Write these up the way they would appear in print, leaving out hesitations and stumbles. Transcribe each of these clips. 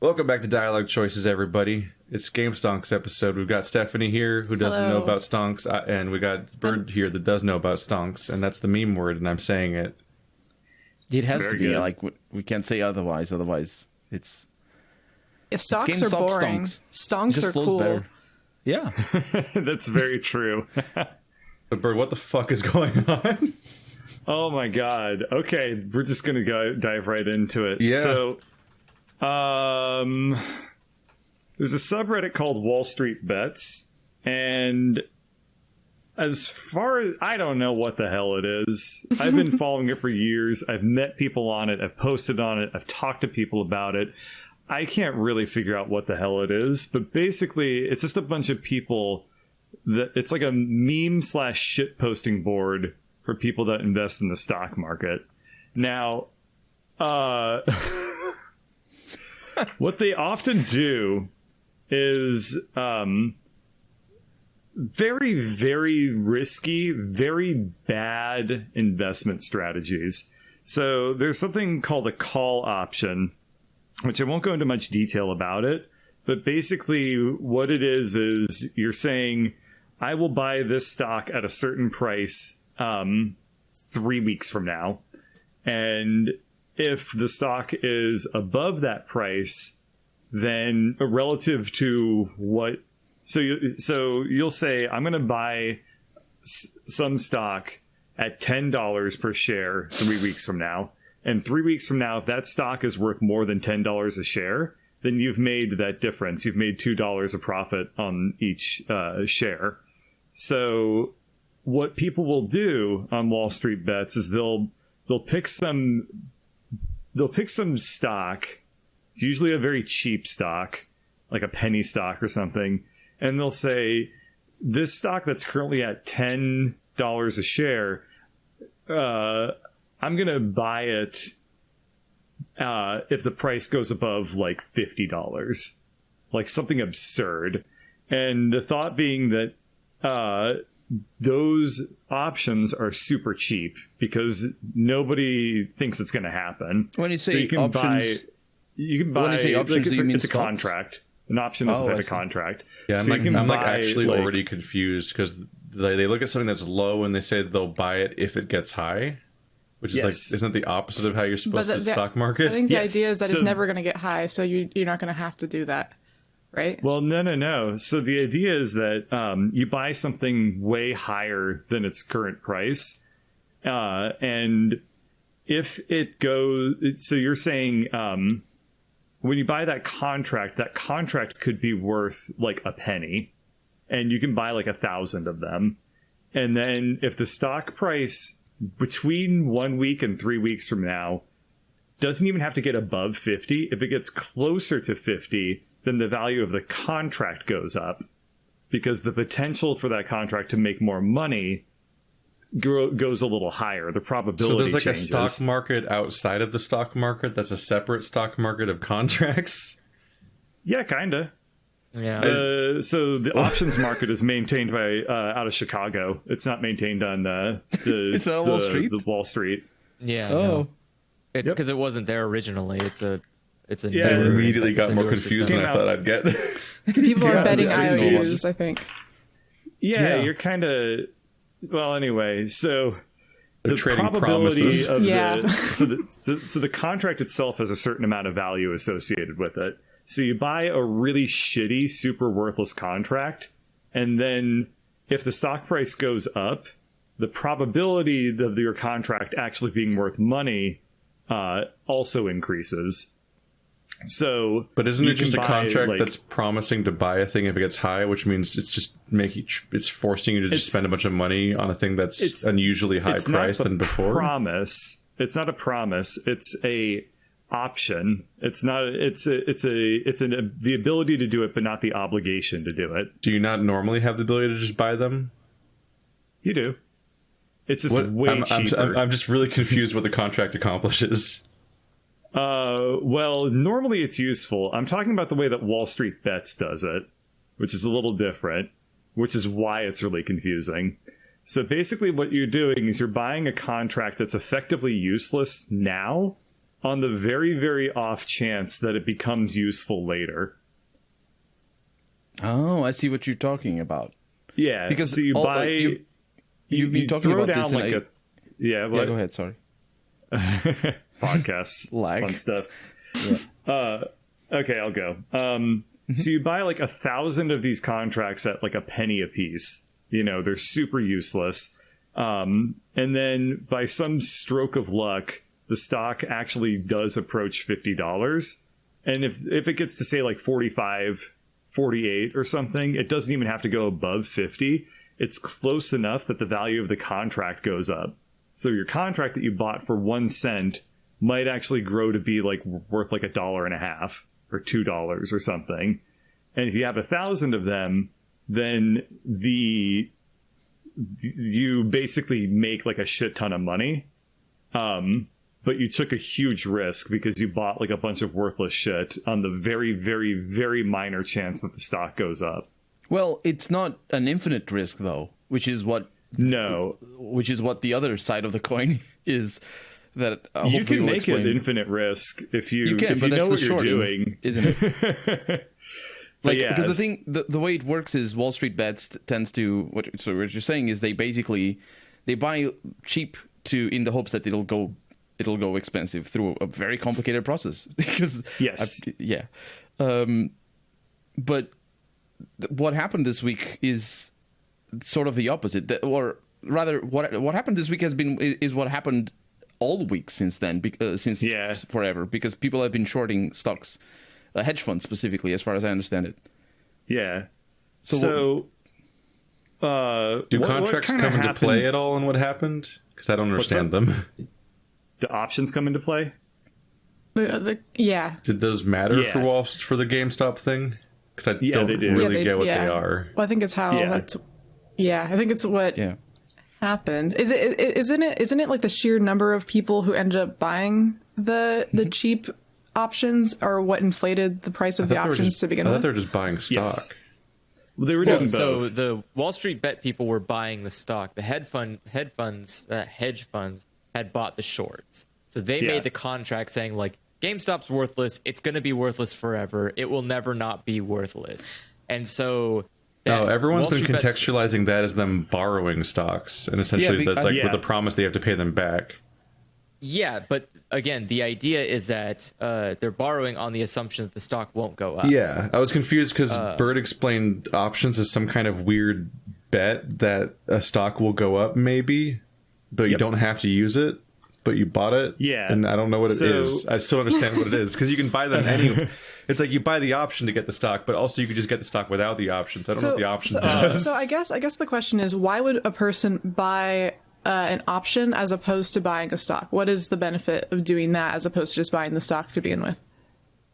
Welcome back to Dialog Choices, everybody. It's Game Stonks episode. We've got Stephanie here who doesn't know about stonks, and we got Bird here that does know about stonks, and that's the meme word, and I'm saying it. It has Very to be good. like we can't say otherwise. Otherwise, it's Stonks are boring. Stonks are cool. Better. Yeah, That's very true. But Bird, what the fuck is going on? Oh my god. Okay, we're just gonna dive right into it. Yeah. So, there's a subreddit called WallStreetBets, and as far as I don't know what the hell it is. I've been following it for years. I've met people on it. I've posted on it. I've talked to people about it. I can't really figure out what the hell it is, but basically, it's just a bunch of people that it's like a meme / shit posting board for people that invest in the stock market. Now, what they often do is very, very risky, very bad investment strategies. So there's something called a call option, which I won't go into much detail about it. But basically what it is you're saying, I will buy this stock at a certain price 3 weeks from now. And if the stock is above that price, then relative to what... So you'll say, I'm going to buy some stock at $10 per share 3 weeks from now. And 3 weeks from now, if that stock is worth more than $10 a share, then you've made that difference. You've made $2 of profit on each share. So what people will do on WallStreetBets is they'll pick some stock. It's usually a very cheap stock, like a penny stock or something. And they'll say, this stock that's currently at $10 a share, I'm going to buy it if the price goes above like $50, like something absurd. And the thought being that those options are super cheap because nobody thinks it's going to happen. When you say so you can options, you can buy. when you say options, like do you mean it's a stocks? contract. An option is like a contract. Yeah, so I'm buy, actually already confused because they look at something that's low and they say they'll buy it if it gets high, which is like, isn't it the opposite of how you're supposed to stock market? I think the idea is that it's never going to get high, so you're not going to have to do that, right? Well, no. So the idea is that you buy something way higher than its current price, and if it goes, so you're saying when you buy that contract could be worth like a penny, and you can buy like 1,000 of them, and then if the stock price between 1 week and 3 weeks from now doesn't even have to get above 50, if it gets closer to 50, then the value of the contract goes up because the potential for that contract to make more money goes a little higher. The probability So there's like changes. a stock market outside of the stock market that's a separate stock market of contracts? Yeah, kind of. Yeah. So the options market is maintained by out of Chicago. It's not maintained on It's not Wall Street? the Wall Street. Yeah. Oh. No. It's because it wasn't there originally. It's a Yeah, I it newer, immediately it's got a more newer confused system. than I thought I'd get. People are betting the 60s. IOUs, I think. Yeah, Yeah. you're kind of... Well, anyway, so... They're the trading probability promises. of Yeah. so the contract itself has a certain amount of value associated with it. So you buy a really shitty, super worthless contract, and then if the stock price goes up, the probability of your contract actually being worth money also increases. So, But isn't you it just a can buy, contract like- that's promising to buy a thing if it gets high, which means it's just it's forcing you to just spend a bunch of money on a thing that's unusually high it's priced not than before? Promise. It's not a promise. It's a option. It's not. The ability to do it, but not the obligation to do it. Do you not normally have the ability to just buy them? You do. It's just way cheaper. I'm just really confused what the contract accomplishes. Well, normally it's useful. I'm talking about the way that WallStreetBets does it, which is a little different, which is why it's really confusing. So basically what you're doing is you're buying a contract that's effectively useless now, on the very, very off chance that it becomes useful later. Oh, I see what you're talking about. Yeah, Because so you all- buy... you've been talking throw about down this in like a- Yeah, Yeah, go ahead. Sorry. Podcasts, Lag. fun stuff. Okay, I'll go. So you buy like 1,000 of these contracts at like a penny a piece. You know, they're super useless. And then by some stroke of luck, the stock actually does approach $50. And if it gets to say like 45, 48 or something, it doesn't even have to go above 50. It's close enough that the value of the contract goes up. So your contract that you bought for 1 cent might actually grow to be like worth like $1.50 or $2 or something. And if you have 1,000 of them, then you basically make like a shit ton of money. But you took a huge risk because you bought like a bunch of worthless shit on the very, very, very minor chance that the stock goes up. Well, it's not an infinite risk though, which is what the other side of the coin is. That you can will make explain. it infinite risk if you You can, if but you that's know what the you're short doing, end, isn't it? Like, yeah, because the way it works is WallStreetBets tends to so what you're saying is they buy cheap in the hopes that it'll go expensive through a very complicated process. Because Yes. But what happened this week is sort of the opposite, or rather, what happened this week is what happened all week since then, since forever, because people have been shorting stocks, hedge funds specifically, as far as I understand it. Yeah. So do contracts come into play at all in what happened? Because I don't understand them. Do options come into play? Yeah. Did those matter Yeah. for the GameStop thing? Because I don't they do. really get what they are. Well, I think it's how. I think it's what happened. Isn't it like the sheer number of people who ended up buying the cheap options are what inflated the price of the options to begin I with? thought they were just buying stock. Yes. Well, they were doing both. So the Wall Street Bet people were buying the stock. The hedge funds had bought the shorts. So they made the contract saying like, GameStop's worthless. It's going to be worthless forever. It will never not be worthless. And so everyone's Wall been Street Bets- contextualizing that as them borrowing stocks, and essentially that's like with the promise they have to pay them back. Yeah, but again, the idea is that they're borrowing on the assumption that the stock won't go up. Yeah, I was confused because Bird explained options as some kind of weird bet that a stock will go up, maybe, but you don't have to use it. But you bought it, and I don't know what it is. I still don't understand what it is because you can buy them anyway. It's like you buy the option to get the stock, but also you could just get the stock without the option. So I don't know what the option does. So I guess the question is, why would a person buy an option as opposed to buying a stock? What is the benefit of doing that as opposed to just buying the stock to begin with?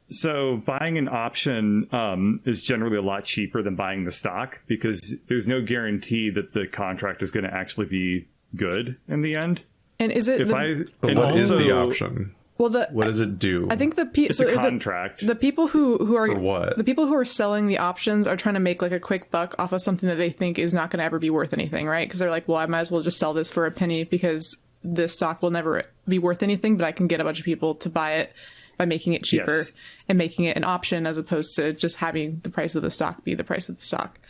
So buying an option is generally a lot cheaper than buying the stock because there's no guarantee that the contract is going to actually be good in the end. And is it? But what is the option? Well, what does it do? I think it's a contract. The people who are for what? The people who are selling the options are trying to make like a quick buck off of something that they think is not going to ever be worth anything, right? Because they're like, well, I might as well just sell this for a penny because this stock will never be worth anything, but I can get a bunch of people to buy it by making it cheaper and making it an option as opposed to just having the price of the stock be the price of the stock.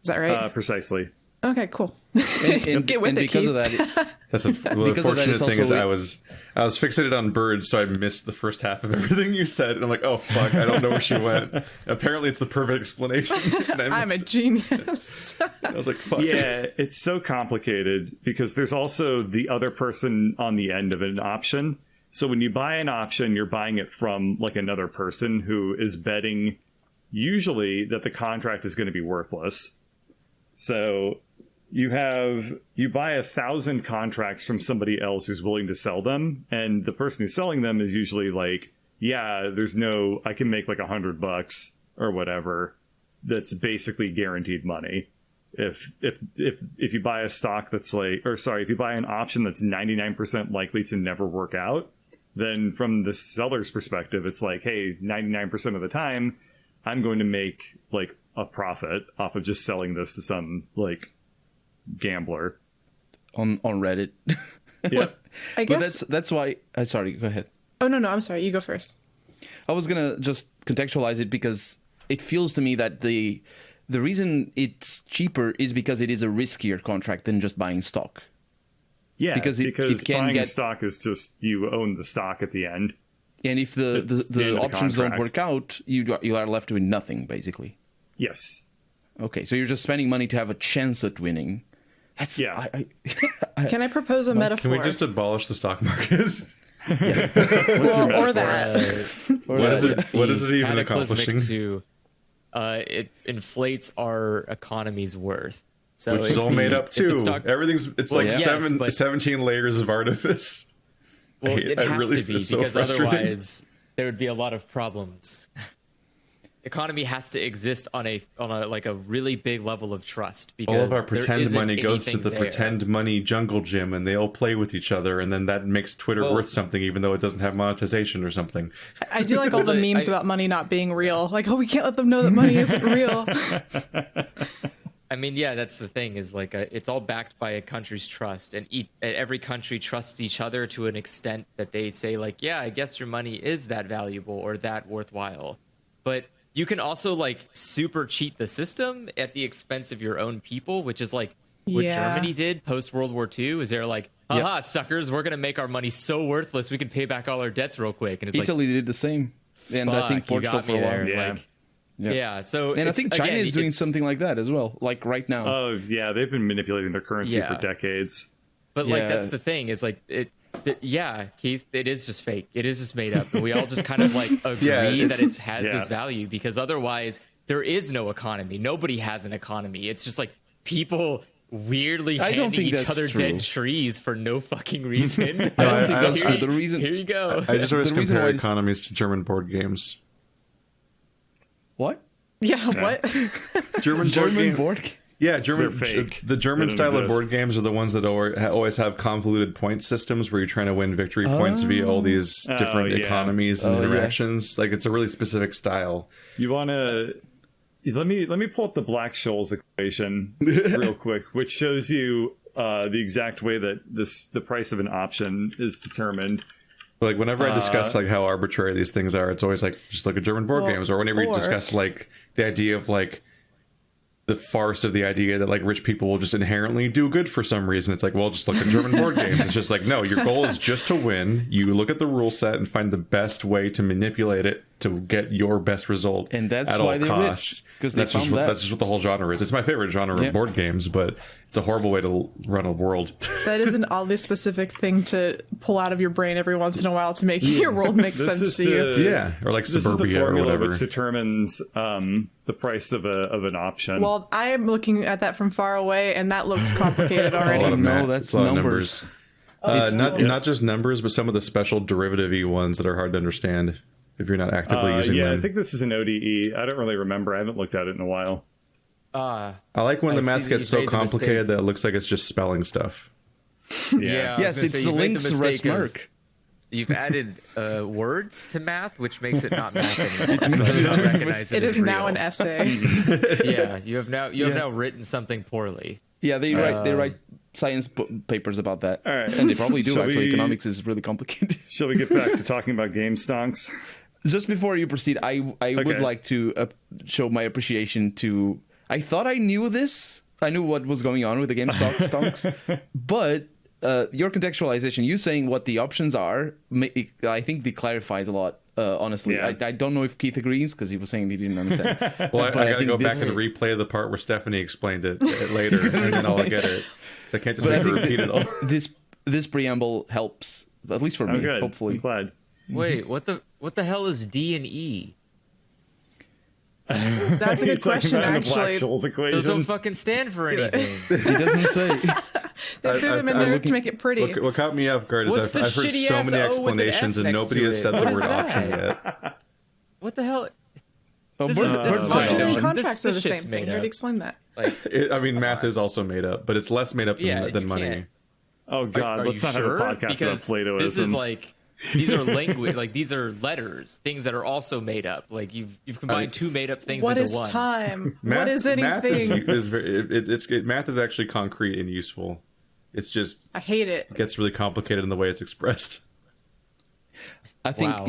Is that right? Precisely. Okay, cool. And Get with it, because Keith. of that, That's the fortunate thing is I was fixated on Bird, so I missed the first half of everything you said, and I'm like, oh fuck, I don't know where she went. Apparently, it's the perfect explanation. I'm a genius. I was like, fuck. Yeah, it's so complicated because there's also the other person on the end of an option. So when you buy an option, you're buying it from like another person who is betting usually that the contract is going to be worthless. So you buy 1,000 contracts from somebody else who's willing to sell them, and the person who's selling them is usually like, yeah, I can make like $100 or whatever. That's basically guaranteed money. If you buy a stock that's if you buy an option that's 99% likely to never work out, then from the seller's perspective, it's like, hey, 99% of the time, I'm going to make like a profit off of just selling this to some like gambler on Reddit. Yeah. I guess that's why. Sorry, go ahead. Oh, no, I'm sorry. You go first. I was going to just contextualize it because it feels to me that the reason it's cheaper is because it is a riskier contract than just buying stock. Yeah, because it can buying stock is just you own the stock at the end. And if the options don't work out, you are left with nothing, basically. Yes. Okay, so you're just spending money to have a chance at winning. That's Can I propose a metaphor? Can we just abolish the stock market? Or that. What is it even accomplishing? It inflates our economy's worth. So which is all made up too. It's like 17 layers of artifice. Well, it has to be because otherwise there would be a lot of problems. Economy has to exist on a really big level of trust. Because all of our pretend money goes to the pretend money jungle gym, and they all play with each other, and then that makes Twitter worth something, even though it doesn't have monetization or something. I do like all the memes about money not being real. Like, we can't let them know that money isn't real. I mean, yeah, that's the thing is it's all backed by a country's trust, and every country trusts each other to an extent that they say yeah, I guess your money is that valuable or that worthwhile. But you can also super cheat the system at the expense of your own people, which is what Germany did post World War II. Is they're haha, suckers, we're gonna make our money so worthless we can pay back all our debts real quick. And it's Italy did the same, and I think Portugal for a while. Yeah. So and I think China is doing something like that as well, right now. Oh yeah, they've been manipulating their currency for decades. But that's the thing is Keith, it is just fake. It is just made up, and we all just kind of agree that it has this value because otherwise there is no economy. Nobody has an economy. It's just people weirdly handing each other dead trees for no fucking reason. I don't think that's true. The reason here you go. I just always compare economies to German board games. What? Yeah, what? German board game. Yeah, They're fake. The German style of board games are the ones that always have convoluted point systems where you're trying to win victory points via all these different economies and interactions. It's a really specific style. You want to... Let me pull up the Black-Scholes equation real quick, which shows you the exact way that the price of an option is determined. Whenever I discuss how arbitrary these things are, it's always just look at German board games, or whenever you discuss the idea of the farce of the idea that rich people will just inherently do good for some reason. It's just look at German board games. It's just no, your goal is just to win. You look at the rule set and find the best way to manipulate it to get your best result, and that's at why all costs. Because that's just what the whole genre is. It's my favorite genre of board games, but it's a horrible way to run a world. That is an oddly specific thing to pull out of your brain every once in a while to make your world make sense to you. Yeah, or this Suburbia is the formula or whatever, which determines the price of an option. Well, I am looking at that from far away, and that looks complicated already. No, that's numbers. Not just numbers, but some of the special derivative-y ones that are hard to understand if you're not actively using them. I think this is an ODE. I don't really remember. I haven't looked at it in a while. I like when the math gets so complicated that it looks like it's just spelling stuff. Yes, it's the links to Rustmark. You've added words to math, which makes it not math anymore. So don't recognize it is now an essay. Yeah, you have now written something poorly. Yeah, they write science papers about that. All right. And they probably do, actually. Economics is really complicated. Shall we get back to talking about game stonks? Just before you proceed, I would like to show my appreciation to... I thought I knew this. I knew what was going on with the game stonks. But your contextualization, you saying what the options are, I think it clarifies a lot. Honestly, I don't know if Keith agrees because he was saying he didn't understand. Well, I got to go back and replay the part where Stephanie explained it later, and then I'll get it. I can't just make her repeat it all. This preamble helps, at least for me. Good. Hopefully. I'm glad. Wait, what the hell is D and E? That's a good question, actually. Those don't fucking stand for anything. He doesn't say. They threw them in there to make it pretty. What caught me off guard is I've heard so many explanations and nobody has said the word option yet. What the hell? Option and contracts are the same thing. You already explained that. Math is also made up, but it's less made up than money. Oh God, let's not have a podcast about Platoism. This is these are language, these are letters, things that are also made up. You've combined two made up things into one. What is time? What is anything? Math is actually concrete and useful. It's just I hate it. It gets really complicated in the way it's expressed. I think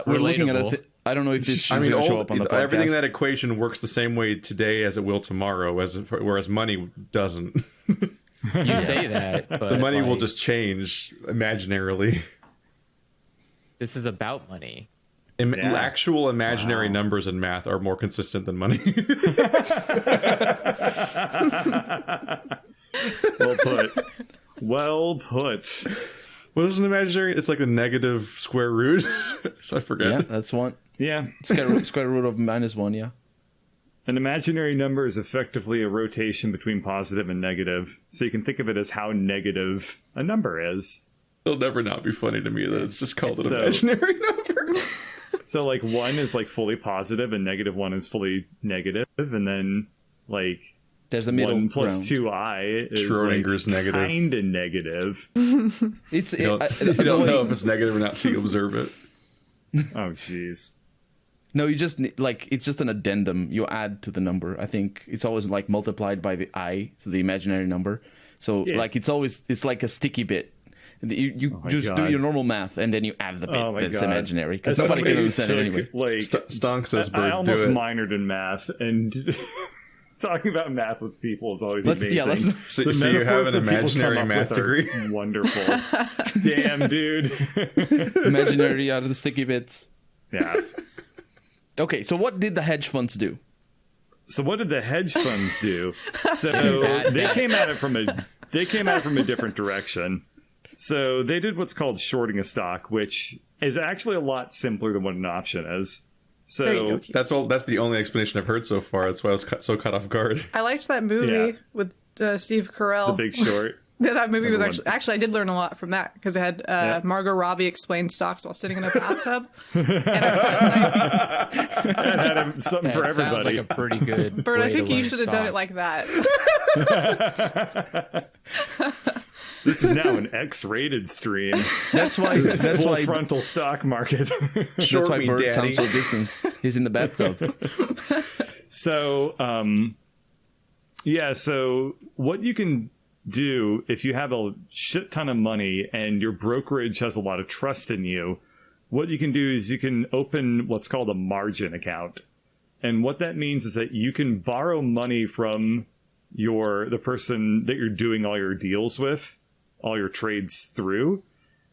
we're looking at it. I don't know if this is going to show up on the podcast. Everything in that equation works the same way today as it will tomorrow, whereas money doesn't. You say that, but the money will just change imaginarily. This is about money. Actual imaginary numbers in math are more consistent than money. Well put. Well put. What is an imaginary? It's like a negative square root. So I forget. Yeah, that's one. Yeah. Square root of -1, yeah. An imaginary number is effectively a rotation between positive and negative. So you can think of it as how negative a number is. It'll never not be funny to me that it's just called an imaginary number. So like 1 is like fully positive and -1 is fully negative. And then like there's a middle 1 plus ground. 2i is Schrodinger's like negative. Kind of negative. You don't know if it's negative or not till you observe it. Oh, jeez. No, you just like it's just an addendum you add to the number. I think it's always like multiplied by the I, so the imaginary number. So like it's like a sticky bit. You just do your normal math and then you add the bit that's imaginary because nobody can understand it anyway. Like Stonk says, "Bird, I almost do it." minored in math, and talking about math with people is always amazing. So you have an imaginary math degree. Wonderful. Damn, dude. Imaginary out of the sticky bits. Yeah. Okay, so what did the hedge funds do? So what did the hedge funds do? So they came at it from a different direction. So they did what's called shorting a stock, which is actually a lot simpler than what an option is. So that's the only explanation I've heard so far. That's why I was so caught off guard. I liked that movie with Steve Carell. The Big Short. That movie was actually I did learn a lot from that because it had Margot Robbie explain stocks while sitting in a bathtub. It had something for everybody. Sounds like a pretty good. Bert, I think you should have done it like that. This is now an X-rated stream. That's why frontal stock market. That's why Bert sounds so distant. He's in the bathtub. So, so what you can do if you have a shit ton of money and your brokerage has a lot of trust in you, what you can do is you can open what's called a margin account. And what that means is that you can borrow money from the person that you're doing all your deals with, all your trades through.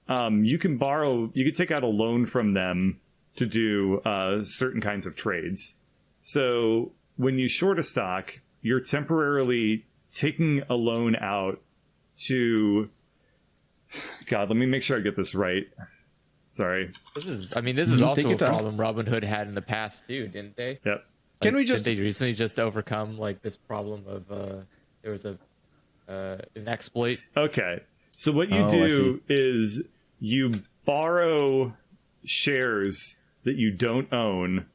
You can take out a loan from them to do certain kinds of trades. So when you short a stock, you're temporarily taking a loan out to... God, let me make sure I get this right. Sorry. This is also a problem Robinhood had in the past too, didn't they? Yep. Did they recently just overcome like this problem of there was an exploit? Okay. So what you do is you borrow shares that you don't own,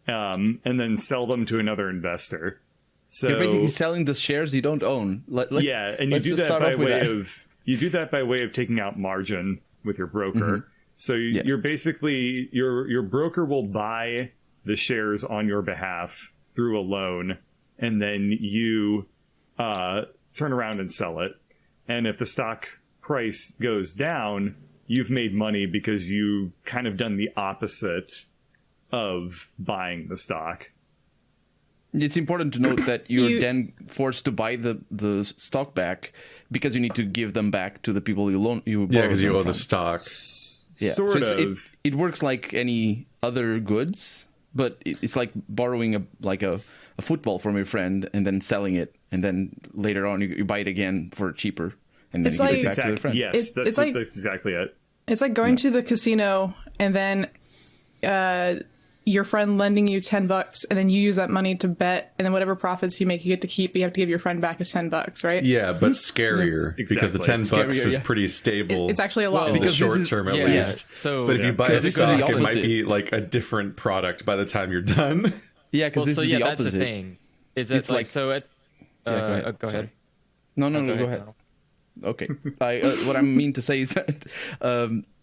and then sell them to another investor. So you're basically selling the shares you don't own. And you do that by way of taking out margin with your broker. Mm-hmm. So you're basically your broker will buy the shares on your behalf through a loan, and then you turn around and sell it. And if the stock price goes down, you've made money because you kind of done the opposite of buying the stock. It's important to note that you're then forced to buy the stock back because you need to give them back to the people you borrowed. Yeah, because you owe the stock. Yeah, sort of. It works like any other goods, but it's like borrowing a football from your friend and then selling it, and then later on you buy it again for cheaper, and then you give it back to the friend. Yes, that's exactly it. It's like going to the casino and then your friend lending you $10, and then you use that money to bet, and then whatever profits you make, you get to keep. But you have to give your friend back his $10, right? Yeah, but scarier because the $10 is pretty stable. It's actually a lot in the short term, at least. So, but if you buy a stock, it might be like a different product by the time you're done. Yeah, because this is the opposite. That's the thing. Is it like so? Go ahead. No, go ahead. Okay. What I mean to say is that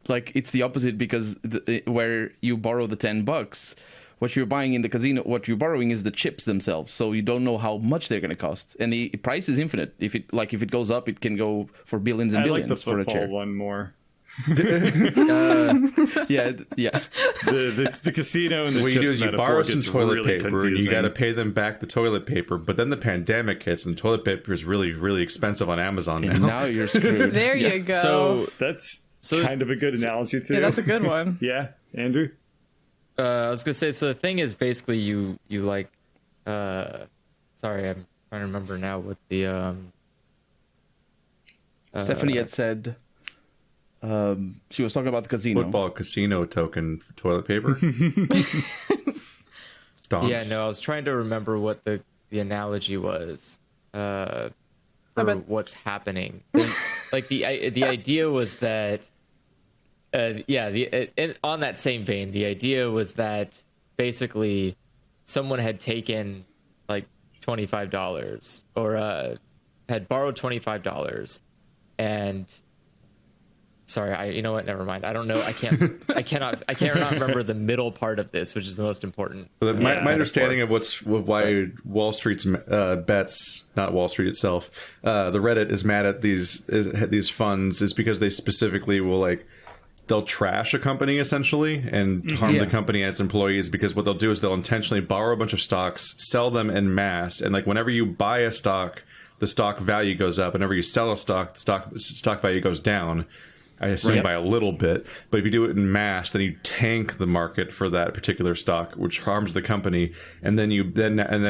like it's the opposite because where you borrow the $10, what you're buying in the casino, what you're borrowing is the chips themselves. So you don't know how much they're going to cost, and the price is infinite. If it goes up, it can go for billions and billions for a chip. I like the football one more. Yeah. The casino and the what you do chips is you metaphor borrow some gets toilet really paper and you confusing. got to pay them back the toilet paper. But then the pandemic hits and the toilet paper is really, really expensive on Amazon And now. now you're screwed. There you go. That's kind of a good analogy too. Yeah, that's a good one. Yeah, Andrew. I was gonna say, so the thing is basically you like, sorry, I'm trying to remember now what the Stephanie had said she was talking about the casino. Football casino token for toilet paper. Stonks. Yeah, no, I was trying to remember what the analogy was for what's happening. Like the idea was that, on that same vein, the idea was that basically someone had taken like $25 or had borrowed $25, and sorry, you know what? Never mind. I don't know. I cannot remember the middle part of this, which is the most important. My understanding of why Wall Street's bets, not Wall Street itself, the Reddit is mad at these funds is because they specifically will they'll trash a company essentially and harm the company and its employees, because what they'll do is they'll intentionally borrow a bunch of stocks, sell them en masse, and whenever you buy a stock, the stock value goes up. Whenever you sell a stock, the stock value goes down. I assume by a little bit, but if you do it in mass, then you tank the market for that particular stock, which harms the company. And then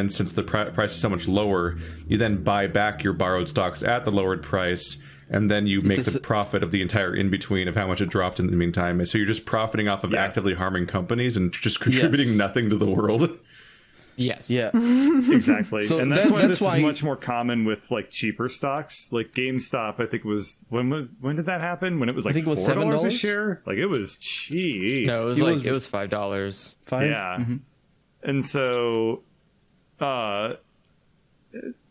since the price is so much lower, you then buy back your borrowed stocks at the lowered price, and then you make the profit of the entire in between of how much it dropped in the meantime. And so you're just profiting off of actively harming companies and just contributing nothing to the world. Yes. Yeah. Exactly. So and that's why this is much more common with cheaper stocks. Like GameStop, I think when did that happen? When it was like $4 a share? It was cheap. No, it was $5. $5? Yeah. Mm-hmm. And so let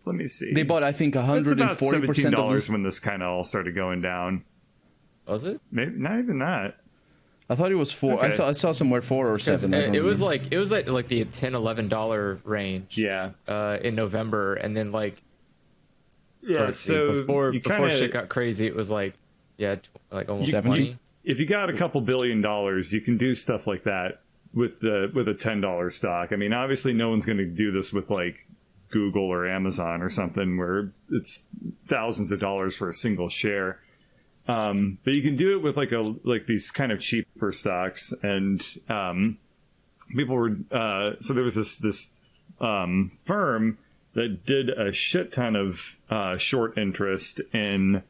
me see. They bought, I think, 140% it's about $17 of this. when this kind of all started going down. Was it? Maybe not even that. I thought it was 4. Okay. I saw somewhere 4 or 7. It was like the $10-11 range. Yeah. In November, and then so before shit got crazy, it was almost 20. If you got a couple $1 billion, you can do stuff like that with a $10 stock. I mean, obviously, no one's going to do this with Google or Amazon or something where it's thousands of dollars for a single share. But you can do it with these kind of cheaper stocks, and people were so there was this firm that did a shit ton of short interest in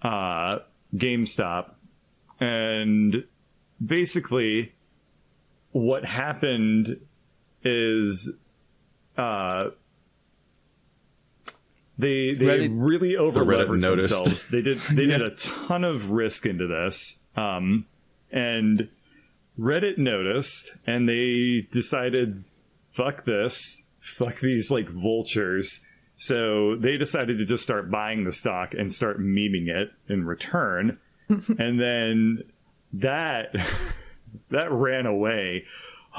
GameStop, and basically what happened is They really over leveraged themselves. They did a ton of risk into this, and Reddit noticed, and they decided, fuck this, fuck these vultures. So they decided to just start buying the stock and start memeing it in return, and then that ran away.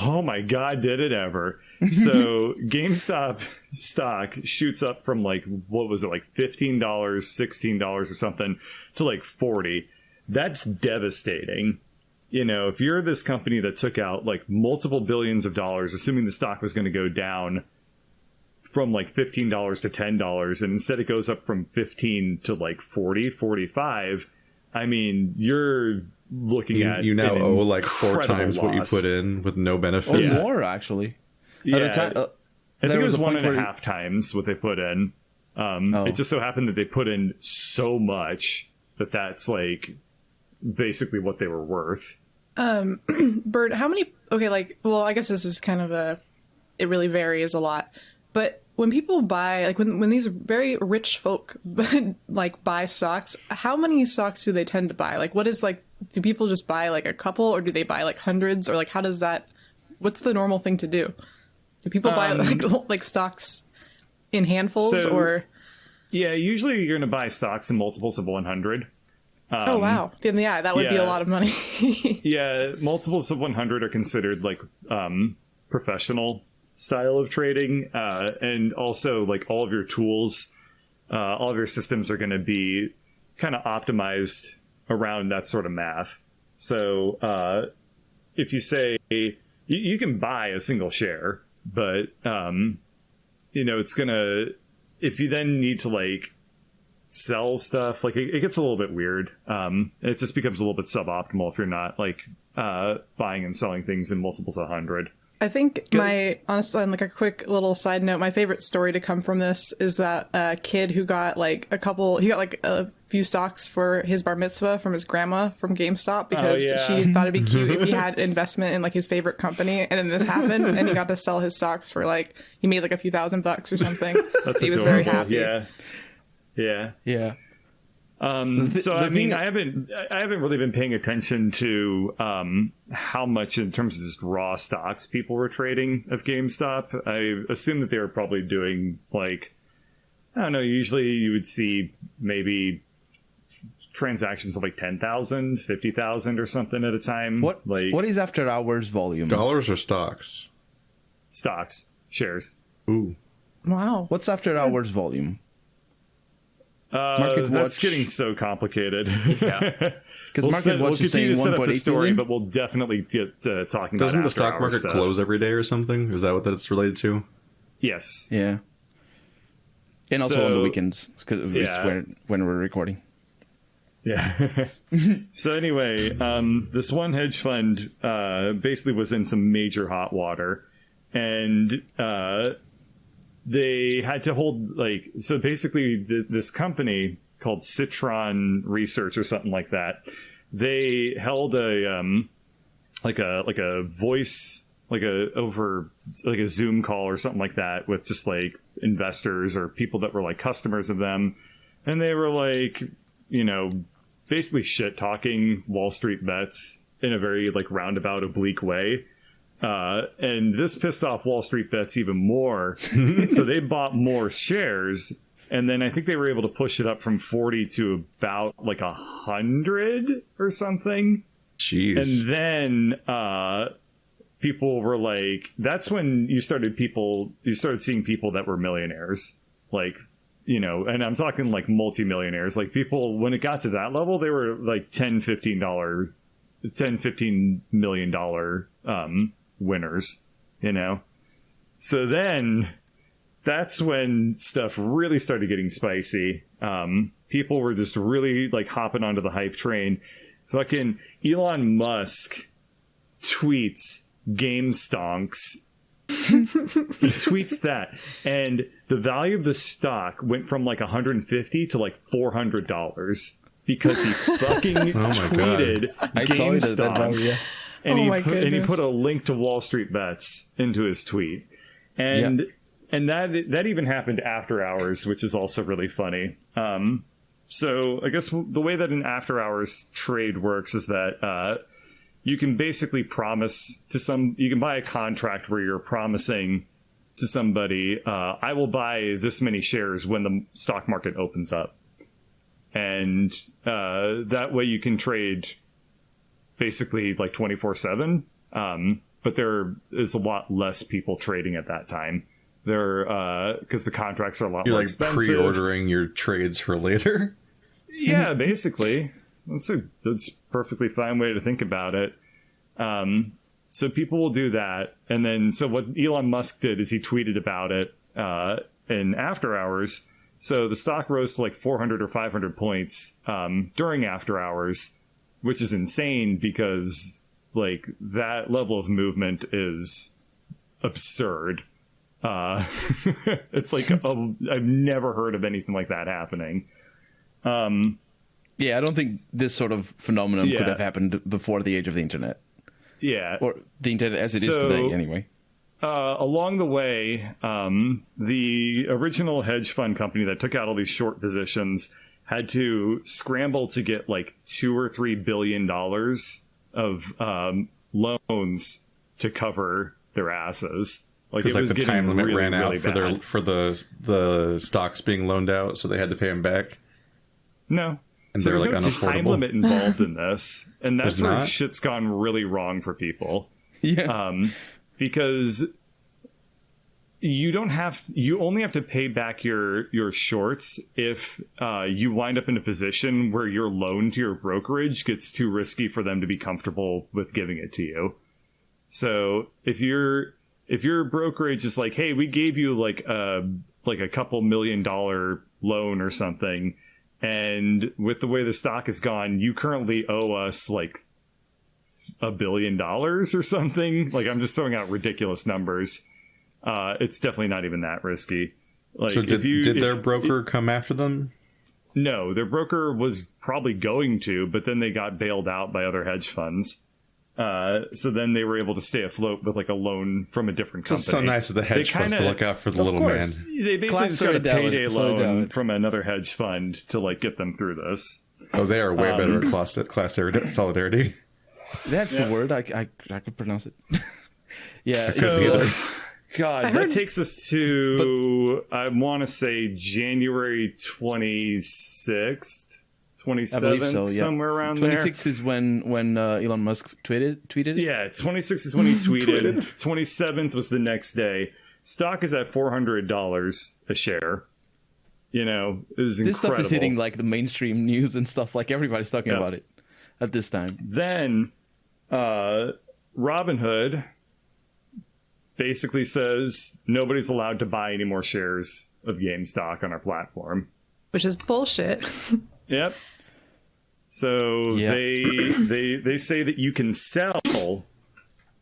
Oh my God, did it ever? So GameStop stock shoots up from what was it, $15, $16 or something to $40. That's devastating. If you're this company that took out multiple billions of dollars, assuming the stock was going to go down from $15 to $10, and instead it goes up from 15 to 40, 45, I mean, you're looking at you now owe 4 times loss. What you put in with no benefit, or more actually. Yeah, I think it was 1.5 times what they put in. It just so happened that they put in so much that's basically what they were worth. Bird, how many? Okay, well, I guess this is kind of it really varies a lot, but when people buy, when these very rich folk buy stocks, how many stocks do they tend to buy? What is do people just buy a couple, or do they buy hundreds, or how does that? What's the normal thing to do? Do people buy stocks in handfuls, or? Yeah, usually you're going to buy stocks in multiples of 100. Oh wow! Then that would be a lot of money. Yeah, multiples of 100 are considered professional style of trading, and also all of your tools, all of your systems are going to be kind of optimized around that sort of math. So if you say you can buy a single share, but it's gonna, if you then need to like sell stuff, like it gets a little bit weird. It just becomes a little bit suboptimal if you're not like buying and selling things in multiples of 100. I think honestly, on like a quick little side note, my favorite story to come from this is that kid who got like a few stocks for his bar mitzvah from his grandma from GameStop because she thought it'd be cute if he had investment in like his favorite company, and then this happened and he got to sell his stocks for like, he made like a few $1,000 or something. He was very happy. Yeah. So I mean, I haven't really been paying attention to how much in terms of just raw stocks people were trading of GameStop. I assume that they were probably doing like, I don't know, usually you would see maybe transactions of like 10,000, 50,000 or something at a time. What is after hours volume? Dollars or stocks? Stocks, shares. Ooh. Wow. What's after hours volume? That's getting so complicated. Yeah, because Market Watch is saying 1.8 billion, but we'll definitely get talking. Doesn't about the stock market close every day or something? Is that what that's related to? Yes. Yeah. And also on the weekends, because when we're recording. Yeah. So anyway, this one hedge fund basically was in some major hot water, and they had to hold so basically this company called Citron Research or something like that. They held a voice, over a Zoom call or something like that with just like investors or people that were like customers of them. And they were like, basically shit talking WallStreetBets in a very like roundabout, oblique way. And this pissed off WallStreetBets even more. So they bought more shares. And then I think they were able to push it up from 40 to about like 100 or something. Jeez. And then people were like, that's when you started seeing people that were millionaires. Like, and I'm talking like multimillionaires. Like people, when it got to that level, they were like $15 million winners, So then that's when stuff really started getting spicy. People were just really like hopping onto the hype train. Fucking Elon Musk tweets game stonks. He tweets that, and the value of the stock went from like $150 to like $400 because he fucking tweeted game stonks. And he put a link to WallStreetBets into his tweet, and that even happened after hours, which is also really funny. So I guess the way that an after hours trade works is that you can basically promise to you can buy a contract where you're promising to somebody, I will buy this many shares when the stock market opens up, and that way you can trade basically like 24/7, but there is a lot less people trading at that time. Because the contracts are a lot more expensive. You're like pre-ordering your trades for later. Yeah, basically, that's a perfectly fine way to think about it. So people will do that, and then so what Elon Musk did is he tweeted about it in after hours. So the stock rose to like 400 or 500 points during after hours, which is insane because like that level of movement is absurd. It's like I've never heard of anything like that happening. Yeah, I don't think this sort of phenomenon could have happened before the age of the internet. Yeah, or the internet as it is today, anyway. Along the way, the original hedge fund company that took out all these short positions had to scramble to get like $2 or $3 billion of loans to cover their asses. Like it was the time limit really, ran out really for the stocks being loaned out, so they had to pay them back. No, and so they're there's like no time limit involved in this, and that's where shit's gone really wrong for people. Yeah, because you only have to pay back your shorts if you wind up in a position where your loan to your brokerage gets too risky for them to be comfortable with giving it to you. So if your brokerage is like, hey, we gave you like a couple $1 million loan or something, and with the way the stock has gone, you currently owe us like $1 billion or something. Like, I'm just throwing out ridiculous numbers. It's definitely not even that risky. Like, so did their broker come after them? No, their broker was probably going to, but then they got bailed out by other hedge funds. So then they were able to stay afloat with like a loan from a different company. It's so nice of the hedge funds to look out for the little man. They basically just got a payday loan from another hedge fund to like get them through this. Oh, they are way better at class solidarity. That's the word. I could pronounce it. Yeah. So, God, that takes us to, I want to say January 26th. 27th, so, yeah. Somewhere around 26 there. 26 is when Elon Musk tweeted it? Yeah, 26 is when he tweeted. 27th was the next day. Stock is at $400 a share. You know, it was incredible. This stuff is hitting like the mainstream news and stuff. Like everybody's talking about it at this time. Then Robinhood basically says nobody's allowed to buy any more shares of GameStop on our platform. Which is bullshit. Yep. So they say that you can sell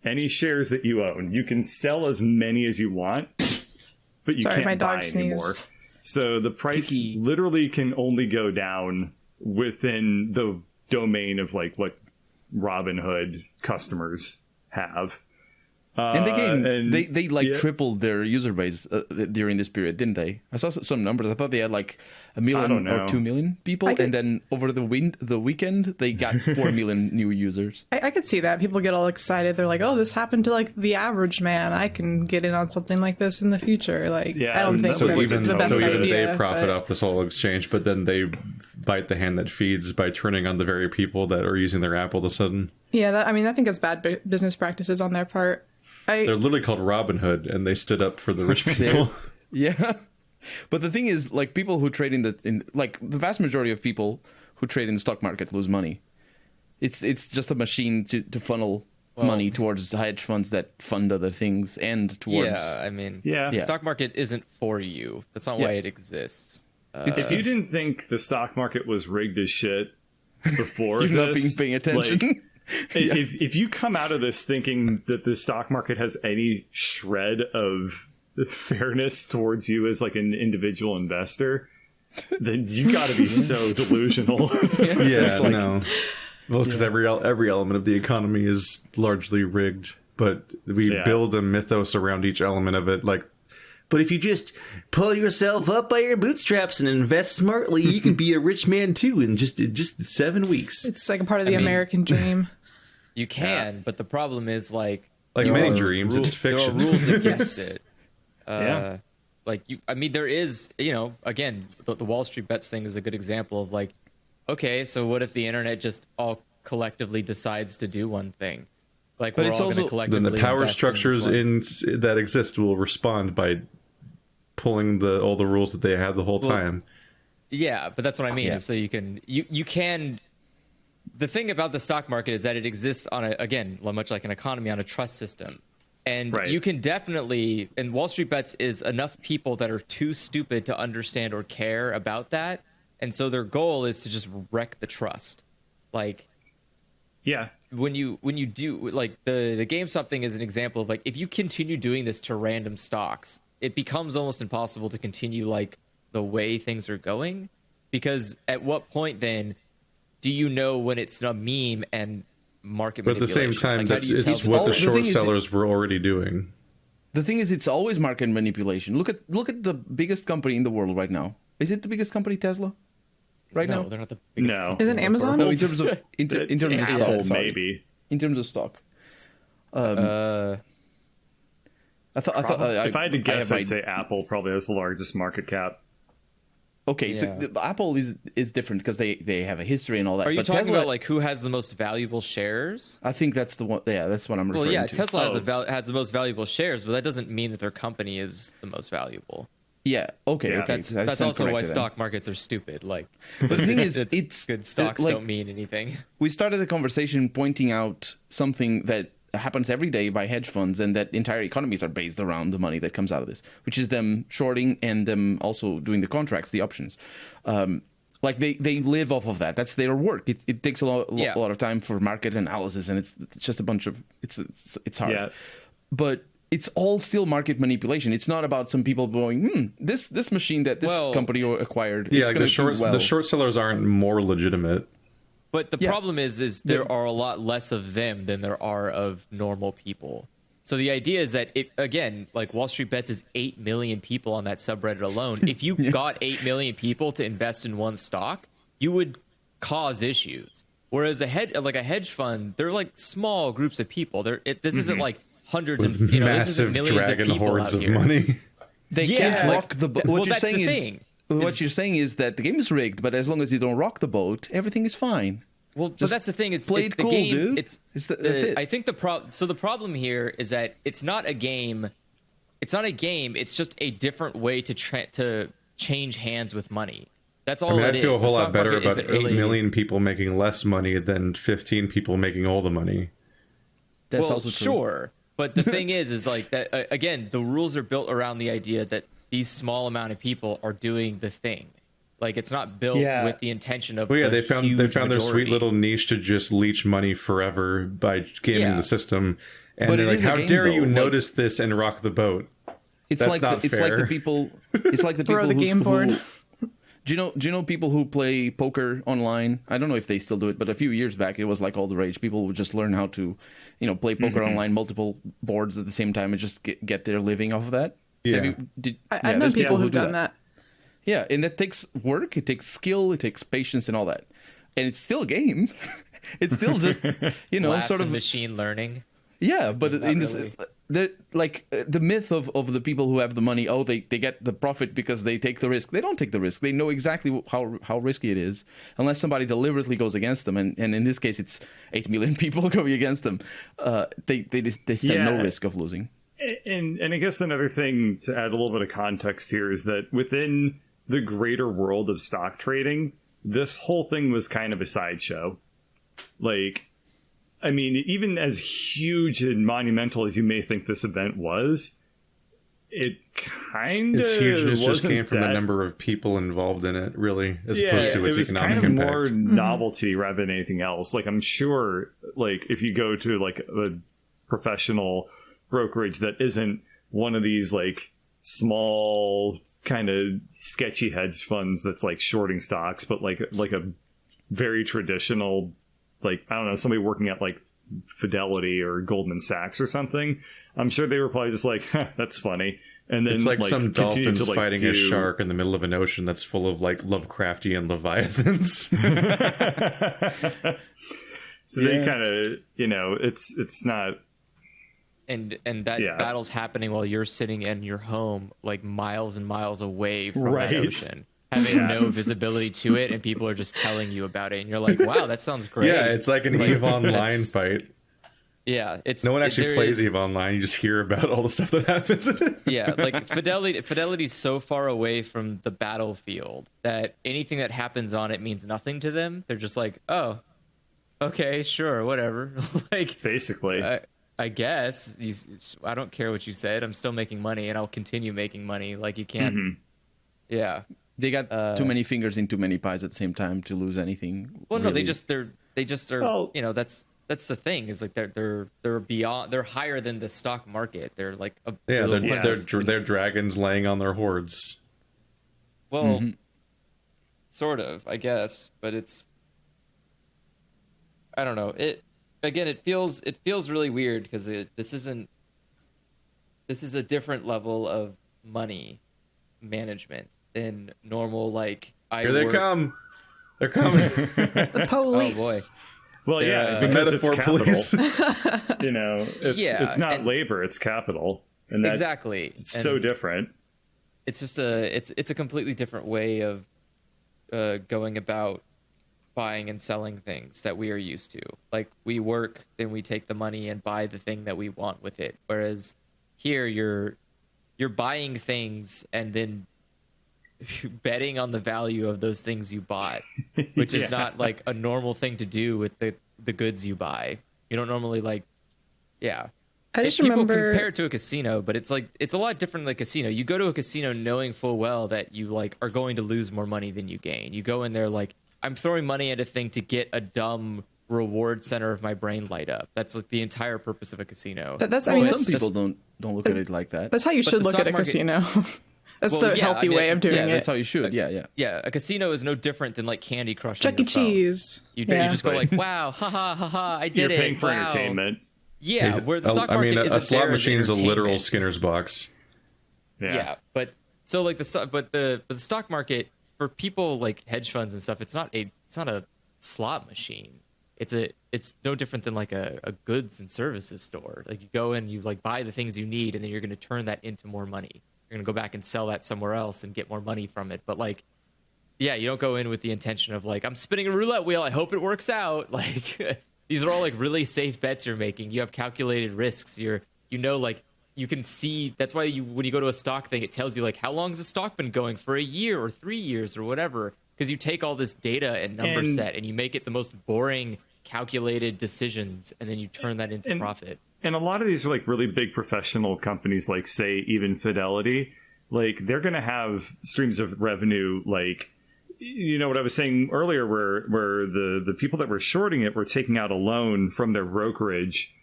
any shares that you own. You can sell as many as you want, but you can't buy anymore. So the price literally can only go down within the domain of like what Robinhood customers have. And they tripled their user base during this period, didn't they? I saw some numbers. I thought they had like 1 million or 2 million people, and then over the weekend they got 4 million new users. I could see that. People get all excited. They're like, "Oh, this happened to like the average man. I can get in on something like this in the future." Like, I don't think that's the best idea. They profit off this whole exchange, but then they bite the hand that feeds by turning on the very people that are using their app all of a sudden. Yeah, I think it's bad business practices on their part. They're literally called Robinhood, and they stood up for the rich people. Yeah, but the thing is, like, people who trade the vast majority of people who trade in the stock market lose money. It's just a machine to funnel money towards hedge funds that fund other things and towards. The stock market isn't for you. That's not why it exists. If you didn't think the stock market was rigged as shit before, you're not paying attention. Like, if you come out of this thinking that the stock market has any shred of fairness towards you as like an individual investor, then you got to be so delusional. No. Well, because every element of the economy is largely rigged, but we build a mythos around each element of it. Like, but if you just pull yourself up by your bootstraps and invest smartly, you can be a rich man too in just 7 weeks. It's like a part of the American dream. You can, but the problem is like many dreams, it's fiction. There are rules against it. There is, again, the WallStreetBets thing is a good example of like, okay, so what if the internet just all collectively decides to do one thing? Like, but it's also collectively then the power structures that exist will respond by pulling all the rules that they had the whole time. Yeah, but that's what I mean. Yeah. So you can. The thing about the stock market is that it exists on much like an economy, on a trust system. And you can definitely, and WallStreetBets is enough people that are too stupid to understand or care about that. And so their goal is to just wreck the trust. Like, when you do, like, the GameStop thing is an example of like, if you continue doing this to random stocks, it becomes almost impossible to continue like the way things are going. Because at what point then do you know when it's a meme and market manipulation? But at the same time, it's what the short sellers were already doing. The thing is, it's always market manipulation. Look at the biggest company in the world right now. Is it the biggest company, Tesla? No, they're not the biggest. No, is it Amazon? No, in terms of stock, maybe. In terms of stock. I thought if I had to guess, I'd say Apple probably has the largest market cap. Okay, so Apple is different because they have a history and all that. Are you but talking Tesla, about like who has the most valuable shares? I think that's the one. Yeah, that's what I'm referring to. Tesla has the most valuable shares, but that doesn't mean that their company is the most valuable. Yeah. Okay. Yeah. Okay. That's also why stock markets are stupid. Like, but the thing is, it's good stocks don't mean anything. We started the conversation pointing out something that happens every day by hedge funds, and that entire economies are based around the money that comes out of this, which is them shorting and them also doing the contracts, the options. Like they live off of that. That's their work. It takes a lot of time for market analysis, and it's just a bunch of it's hard. Yeah. But it's all still market manipulation. It's not about some people going, this machine that this company acquired. Yeah, like the short sellers aren't more legitimate. But the problem is there are a lot less of them than there are of normal people. So the idea is that, again, like WallStreetBets is 8 million people on that subreddit alone. If you got 8 million people to invest in one stock, you would cause issues. Whereas a hedge fund, they're like small groups of people. This isn't like hundreds of this isn't millions of people hordes out of here. money. They can't rock the boat. What you're saying is that the game is rigged, but as long as you don't rock the boat, everything is fine. Well, but that's the thing. It's play it cool, game, dude. That's it. I think the problem here is that it's not a game. It's not a game. It's just a different way to change hands with money. That's all. I feel a whole lot better about 8 million people making less money than 15 people making all the money. That's also true. Sure. But the thing is like that again. The rules are built around the idea that these small amount of people are doing the thing. Like, it's not built with the intention of. Well, they found their sweet little niche to just leech money forever by gaming the system, and they're like, "How dare you notice this and rock the boat?" It's like the people. It's like the people throw the game board. Do you know people who play poker online? I don't know if they still do it, but a few years back it was like all the rage. People would just learn how to, play poker online, multiple boards at the same time, and just get their living off of that. Yeah, I've known people who've done that. Yeah, and that takes work, it takes skill, it takes patience and all that. And it's still a game. It's still just, sort of machine learning. Yeah, but in this, the myth of the people who have the money, they get the profit because they take the risk. They don't take the risk. They know exactly how risky it is, unless somebody deliberately goes against them. And in this case, it's 8 million people going against them. They stand no risk of losing. And I guess another thing to add a little bit of context here is that within the greater world of stock trading, this whole thing was kind of a sideshow. Like, I mean, even as huge and monumental as you may think this event was, it kind of its hugeness just came from the number of people involved in it, really, as opposed to its economic kind of impact. More novelty rather than anything else. Like, I'm sure, like, if you go to like a professional brokerage that isn't one of these like small kind of sketchy hedge funds that's like shorting stocks, but like a very traditional, like, I don't know, somebody working at like Fidelity or Goldman Sachs or something, I'm sure they were probably just like, that's funny. And then it's like some dolphins to, like, fighting a shark in the middle of an ocean that's full of like Lovecraftian leviathans. So they kind of, it's not. And that battle's happening while you're sitting in your home, like miles and miles away from that ocean, having no visibility to it, and people are just telling you about it, and you're like, "Wow, that sounds great." Yeah, it's like an EVE Online fight. Yeah, no one actually plays EVE Online. You just hear about all the stuff that happens in it. Yeah, like Fidelity's so far away from the battlefield that anything that happens on it means nothing to them. They're just like, "Oh, okay, sure, whatever." Like, basically. I guess I don't care what you said. I'm still making money, and I'll continue making money. Like, you can't. Mm-hmm. Yeah, they got too many fingers in too many pies at the same time to lose anything. Well, really. No, they just are. Well, that's the thing. Is like they're beyond. They're higher than the stock market. They're like they're dragons laying on their hordes. Well, sort of, I guess, but it's. I don't know it. Again, it feels really weird because this is a different level of money management than normal. Like, here they come, they're coming. The police. Oh boy. Well, yeah, the metaphor police. It's not labor; it's capital, and exactly. It's so different. It's just it's a completely different way of going about buying and selling things that we are used to. Like, we work, then we take the money and buy the thing that we want with it. Whereas here, you're buying things and then betting on the value of those things you bought, which is not like a normal thing to do with the goods you buy. You don't normally I just remember people compare it to a casino, but it's a lot different than a casino. You go to a casino knowing full well that you are going to lose more money than you gain. You go in there like, I'm throwing money at a thing to get a dumb reward center of my brain light up. That's like the entire purpose of a casino. Some people don't look at it like that. That's how you should look at a casino. That's the healthy way of doing it. That's how you should. Yeah. A casino is no different than like Candy Crush. Chuck E. Cheese. You just go like, wow, ha ha ha ha, I did it. You're paying for entertainment. Yeah, where the stock market is a slot machine is a literal Skinner's box. Yeah, but so like the stock market for people like hedge funds and stuff, it's not a slot machine. It's no different than like a goods and services store. Like, you go in, you like buy the things you need, and then you're going to turn that into more money. You're going to go back and sell that somewhere else and get more money from it. But like, yeah, you don't go in with the intention of like, I'm spinning a roulette wheel, I hope it works out. Like, these are all like really safe bets you're making. You have calculated risks. Like, you can see, that's why when you go to a stock thing, it tells you like, how long has the stock been going, for a year or 3 years or whatever, because you take all this data and number set and you make it the most boring calculated decisions, and then you turn that into profit. And a lot of these are like really big professional companies, like say even Fidelity, like they're going to have streams of revenue, like, you know what I was saying earlier, where the people that were shorting it were taking out a loan from their brokerage.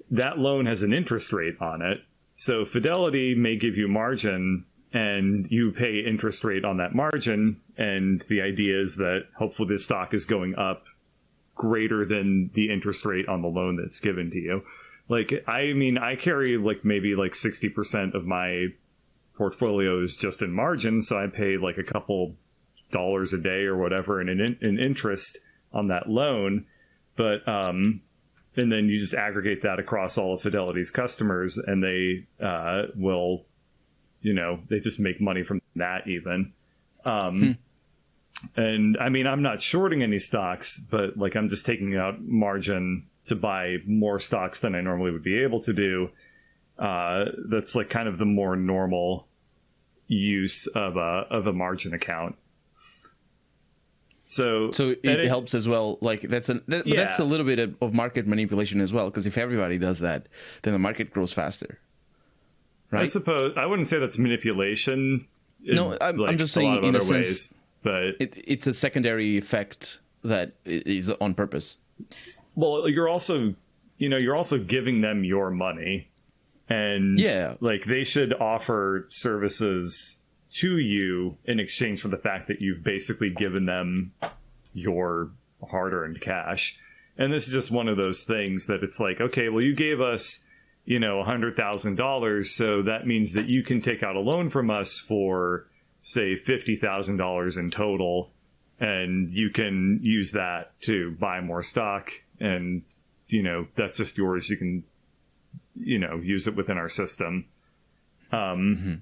That loan has an interest rate on it. So Fidelity may give you margin and you pay interest rate on that margin. And the idea is that hopefully the stock is going up greater than the interest rate on the loan that's given to you. Like, I mean, I carry like maybe like 60% of my portfolios just in margin. So I pay like a couple dollars a day or whatever in interest on that loan. But, and then you just aggregate that across all of Fidelity's customers, and they will, they just make money from that even. And I mean, I'm not shorting any stocks, but like, I'm just taking out margin to buy more stocks than I normally would be able to do. That's like kind of the more normal use of a margin account. So it helps as well. Like that's a little bit of market manipulation as well, because if everybody does that, then the market grows faster. Right? I suppose I wouldn't say that's manipulation. No, I'm just saying in a sense, but it's a secondary effect that is on purpose. Well, you're also giving them your money, and like they should offer services to you in exchange for the fact that you've basically given them your hard-earned cash. And this is just one of those things that it's like, okay, well, you gave us, $100,000, so that means that you can take out a loan from us for, say, $50,000 in total, and you can use that to buy more stock, and, that's just yours. You can, use it within our system. And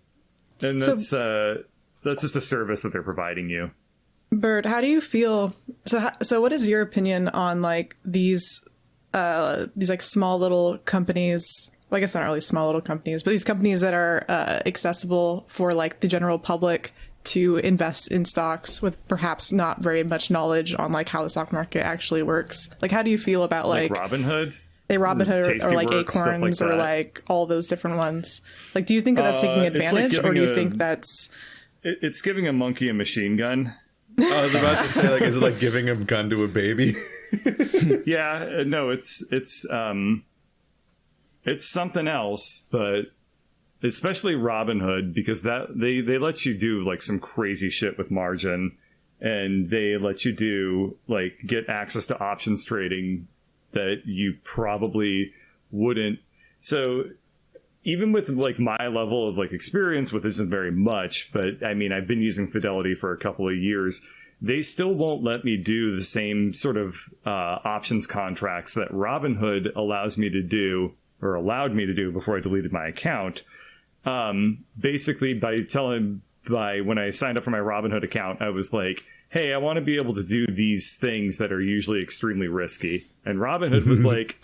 that's just a service that they're providing you. Bird, how do you feel? So what is your opinion on like these like small little companies? Well, I guess not really small little companies, but these companies that are accessible for like the general public to invest in stocks with perhaps not very much knowledge on like how the stock market actually works. Like, how do you feel about like Robinhood? Robinhood or like Acorns or like all those different ones? Like, do you think that that's taking advantage, or do you think that's it's giving a monkey a machine gun? I was about to say, like, is it like giving a gun to a baby? Yeah, no, it's something else, but especially Robinhood, because that they let you do like some crazy shit with margin, and they let you do like get access to options trading that you probably wouldn't. So even with like my level of like experience with this isn't very much, but I mean, I've been using Fidelity for a couple of years. They still won't let me do the same sort of options contracts that Robinhood allows me to do, or allowed me to do before I deleted my account. Basically by when I signed up for my Robinhood account, I was like, hey, I want to be able to do these things that are usually extremely risky. And Robinhood was like,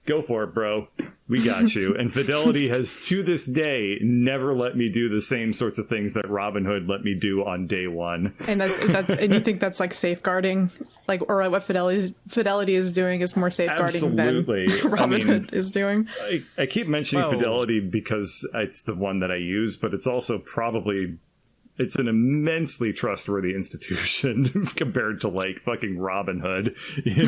go for it, bro. We got you. And Fidelity has, to this day, never let me do the same sorts of things that Robinhood let me do on day one. And that's and you think that's like safeguarding, like, or what Fidelity is doing is more safeguarding Absolutely. than Robinhood is doing. I keep mentioning Fidelity because it's the one that I use, but it's also probably... It's an immensely trustworthy institution compared to like fucking Robinhood, you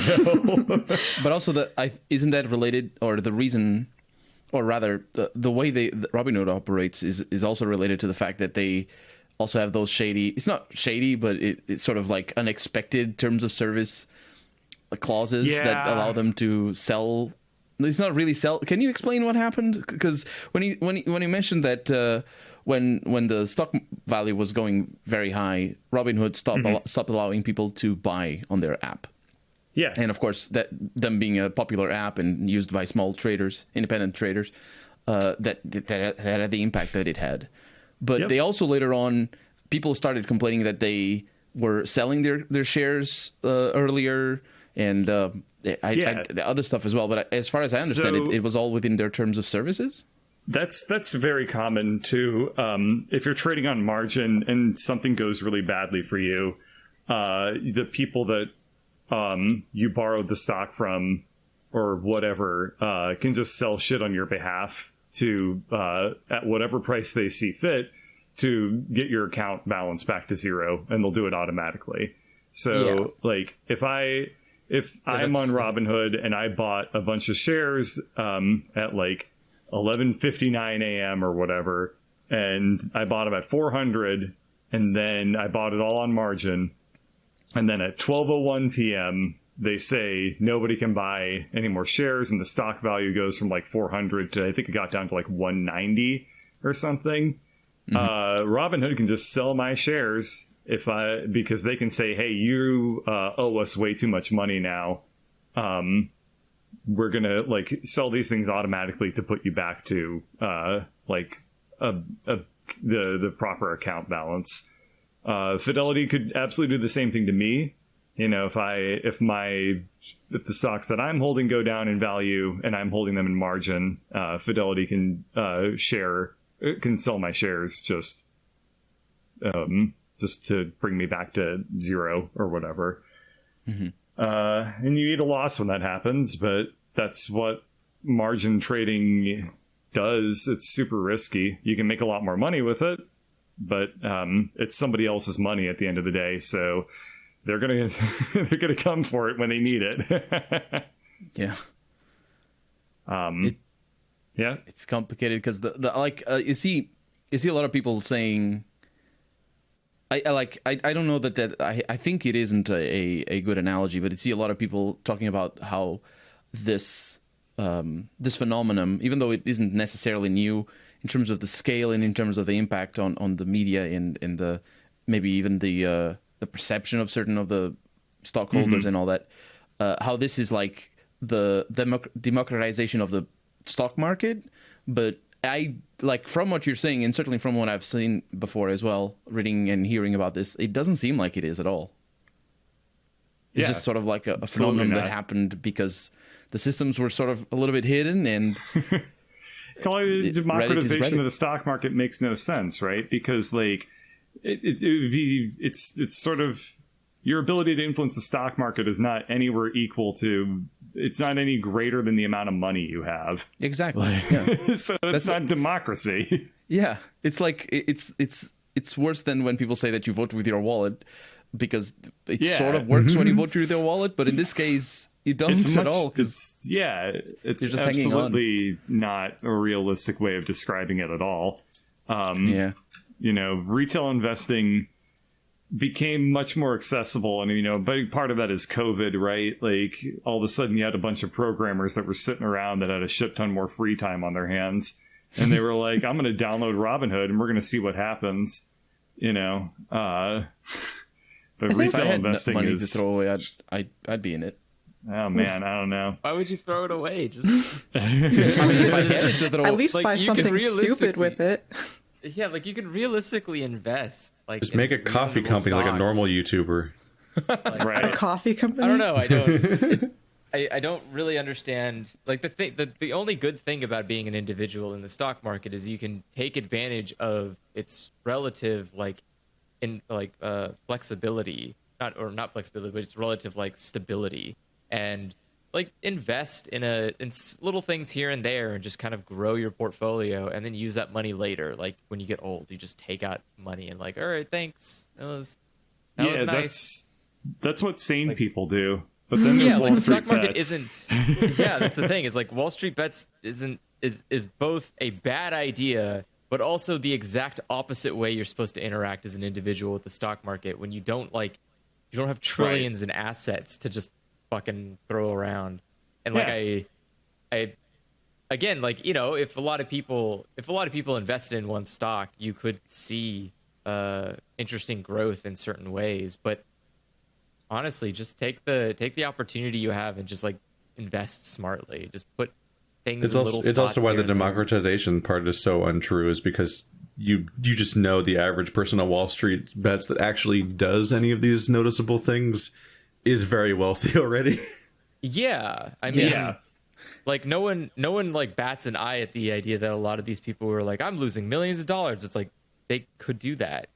know. But also, isn't that related, or the reason, or rather, the way Robinhood operates is also related to the fact that they also have those shady. It's not shady, but it's sort of like unexpected terms of service clauses that allow them to sell. It's not really sell. Can you explain what happened? Because when you mentioned that. When the stock value was going very high, Robinhood stopped allowing people to buy on their app. Yeah, and of course, that them being a popular app and used by small traders, independent traders, that had the impact that it had. But they also later on, people started complaining that they were selling their shares earlier, and the other stuff as well. But as far as I understand, it was all within their terms of services. That's very common too. If you're trading on margin and something goes really badly for you, the people that you borrowed the stock from or whatever can just sell shit on your behalf to at whatever price they see fit to get your account balance back to zero, and they'll do it automatically. So like if I'm on Robinhood and I bought a bunch of shares at like 11:59 a.m. or whatever, and I bought them at 400, and then I bought it all on margin, and then at 12:01 p.m. they say nobody can buy any more shares, and the stock value goes from like 400 to, I think it got down to like 190 or something. Robinhood can just sell my shares because they can say, hey, you owe us way too much money now. We're going to like sell these things automatically to put you back to the proper account balance. Fidelity could absolutely do the same thing to me. You know, if the stocks that I'm holding go down in value and I'm holding them in margin, Fidelity can sell my shares just to bring me back to zero or whatever. Mm-hmm. And you eat a loss when that happens, but that's what margin trading does. It's super risky. You can make a lot more money with it, but it's somebody else's money at the end of the day. So they're gonna come for it when they need it. Yeah. It's complicated because you see a lot of people saying. I don't know that I think it isn't a good analogy, but I see a lot of people talking about how this phenomenon, even though it isn't necessarily new in terms of the scale and in terms of the impact on the media and the maybe even the perception of certain of the stockholders and all that, how this is like the democratization of the stock market, but I like from what you're saying, and certainly from what I've seen before as well, reading and hearing about this, it doesn't seem like it is at all. It's just sort of like a phenomenon that happened because the systems were sort of a little bit hidden, and democratization of the stock market makes no sense, right? Because like it's sort of your ability to influence the stock market is not anywhere equal to. It's not any greater than the amount of money you have. Exactly. Yeah. So it's not democracy. Yeah. It's like it's worse than when people say that you vote with your wallet, because it sort of works when you vote with your wallet, but in this case you don't at all. It's absolutely not a realistic way of describing it at all. You know, retail investing became much more accessible, and you know, a big part of that is COVID, right? Like all of a sudden you had a bunch of programmers that were sitting around that had a shit ton more free time on their hands, and they were like, I'm going to download Robinhood and we're going to see what happens, you know. But retail investing money is to throw away. I'd be in it. Oh man, I don't know. Why would you throw it away? Just I mean, if I had it to throw, at least buy something stupid with it. Yeah, like you can realistically invest. Like just make a coffee company like a normal YouTuber. Like, right. A coffee company? I don't know. I don't really understand. Like the only good thing about being an individual in the stock market is you can take advantage of its relative flexibility, not flexibility, but its relative like stability, and like invest in little things here and there and just kind of grow your portfolio and then use that money later. Like when you get old, you just take out money and like, all right, thanks. That was nice. That's what sane people do. But then there's yeah, Wall like the Street stock market Bets. isn't. Yeah, that's the thing. Is like Wall Street Bets is both a bad idea, but also the exact opposite way you're supposed to interact as an individual with the stock market when you don't have trillions in assets to just fucking throw around. And like I again, like, you know, if a lot of people invested in one stock, you could see interesting growth in certain ways, but honestly, just take the opportunity you have and just like invest smartly. Just put things. It's also why the democratization part is so untrue, is because you just know the average person on Wall Street Bets that actually does any of these noticeable things is very wealthy already. Yeah, I mean, like no one like bats an eye at the idea that a lot of these people who are like, I'm losing millions of dollars. It's like they could do that.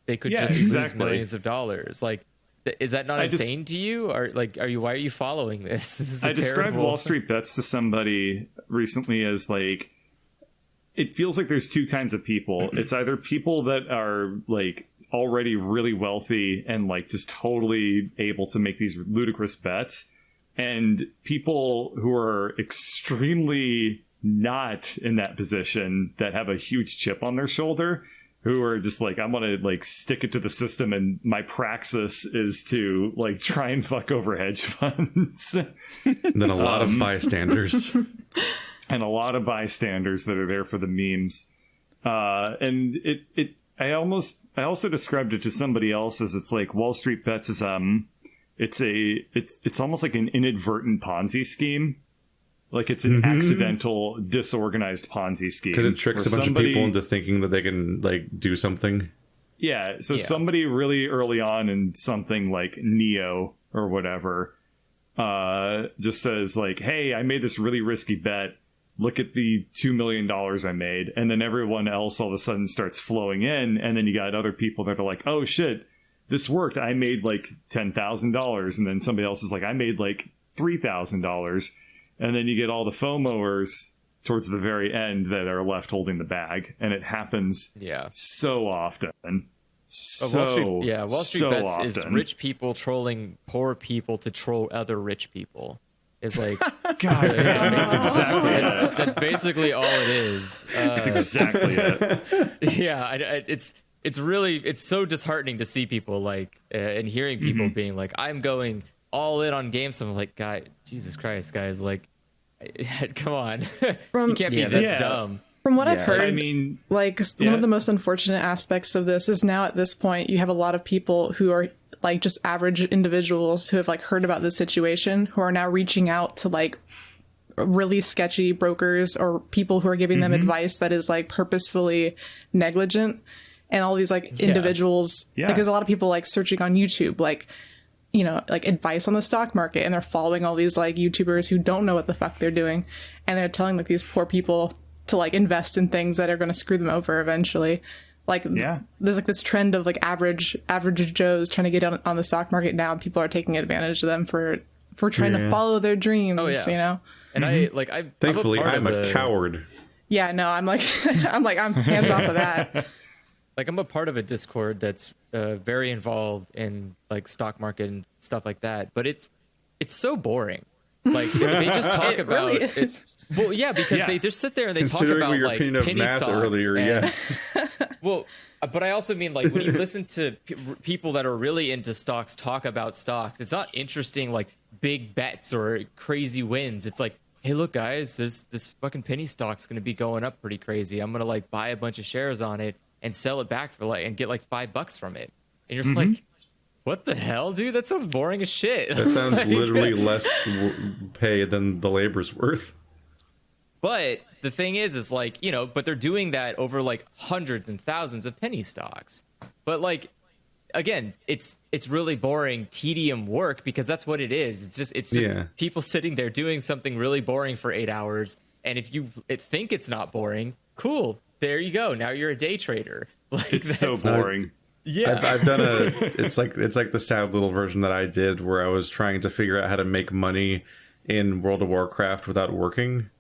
They could just lose millions of dollars. Like, is that not insane to you? Or like, why are you following this? This is I described Wall Street Bets to somebody recently as like, it feels like there's two kinds of people. It's either people that are like already really wealthy and like just totally able to make these ludicrous bets, and people who are extremely not in that position that have a huge chip on their shoulder, who are just like, I'm gonna like stick it to the system, and my praxis is to like try and fuck over hedge funds. And then a lot of bystanders. And a lot of bystanders that are there for the memes. And I also described it to somebody else as, it's like Wall Street Bets is it's almost like an inadvertent Ponzi scheme. Like it's an accidental, disorganized Ponzi scheme. Because it tricks a bunch of people into thinking that they can like do something. Yeah, so somebody really early on in something like Neo or whatever just says like, hey, I made this really risky bet. Look at the $2 million I made. And then everyone else all of a sudden starts flowing in. And then you got other people that are like, oh shit, this worked. I made like $10,000. And then somebody else is like, I made like $3,000. And then you get all the FOMOers towards the very end that are left holding the bag. And it happens so often. Wall Street Bets often. is rich people trolling poor people to troll other rich people. Is like, God damn, that's exactly it. That's basically all it is. That's exactly it. Yeah, it's so disheartening to see people like and hearing people being like, I'm going all in on GameStop. I'm like, God, Jesus Christ, guys, like, come on, you can't be this dumb. From what I've heard, I mean, like one of the most unfortunate aspects of this is now at this point you have a lot of people who are like just average individuals who have like heard about this situation, who are now reaching out to like really sketchy brokers or people who are giving them advice that is like purposefully negligent, and all these like individuals. Like there's a lot of people like searching on YouTube, like, you know, like advice on the stock market, and they're following all these like YouTubers who don't know what the fuck they're doing, and they're telling like these poor people to like invest in things that are going to screw them over eventually. Like there's like this trend of like average Joes trying to get on the stock market now, and people are taking advantage of them for trying to follow their dreams, you know? And thankfully I'm a coward. Yeah, no, I'm hands off of that. Like I'm a part of a Discord that's very involved in like stock market and stuff like that, but it's so boring. Like they just talk about really it. Well, yeah, because they just sit there and they talk about your like opinion of penny math stocks. Earlier, And, yes. Well, but I also mean like when you listen to people that are really into stocks talk about stocks, it's not interesting like big bets or crazy wins. It's like, hey, look, guys, this fucking penny stock's going to be going up pretty crazy. I'm going to like buy a bunch of shares on it and sell it back for like and get like $5 from it. And you're like, what the hell, dude? That sounds boring as shit. That sounds literally less pay than the labor's worth. But the thing is like, you know, but they're doing that over like hundreds and thousands of penny stocks. But like, again, it's really boring tedium work, because that's what it is. It's just people sitting there doing something really boring for 8 hours. And if you think it's not boring, cool, there you go. Now you're a day trader. Like, it's so boring. Yeah, I've done it's like the sad little version that I did, where I was trying to figure out how to make money in World of Warcraft without working.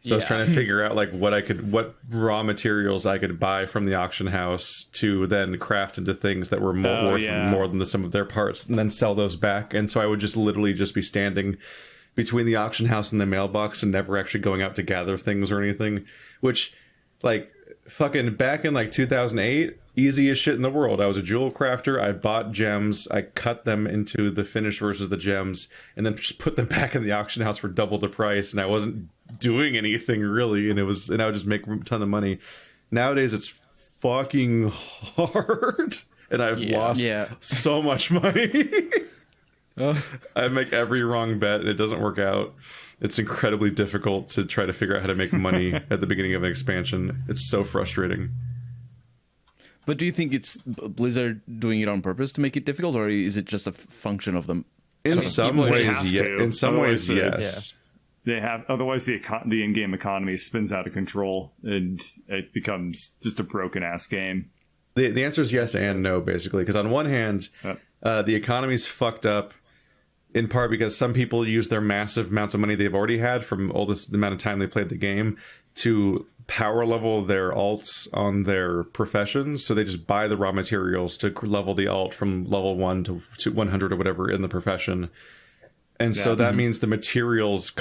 So I was trying to figure out like what raw materials I could buy from the auction house to then craft into things that were worth more than the sum of their parts, and then sell those back. And so I would just literally just be standing between the auction house and the mailbox and never actually going out to gather things or anything, which, like, fucking back in like 2008, easiest shit in the world. I was a jewel crafter. I bought gems. I cut them into the finished versions of the gems and then just put them back in the auction house for double the price. And I wasn't doing anything really. And I would just make a ton of money. Nowadays, it's fucking hard. And I've lost so much money. I make every wrong bet and it doesn't work out. It's incredibly difficult to try to figure out how to make money at the beginning of an expansion. It's so frustrating. But do you think it's Blizzard doing it on purpose to make it difficult, or is it just a function of them? In some ways, yes. They have. Otherwise, the in-game economy spins out of control and it becomes just a broken-ass game. The answer is yes and no, basically. Because on one hand, the economy's fucked up, in part because some people use their massive amounts of money they've already had from all this the amount of time they played the game to power level their alts on their professions. So they just buy the raw materials to level the alt from level 1 to 100 or whatever in the profession. And so that means the materials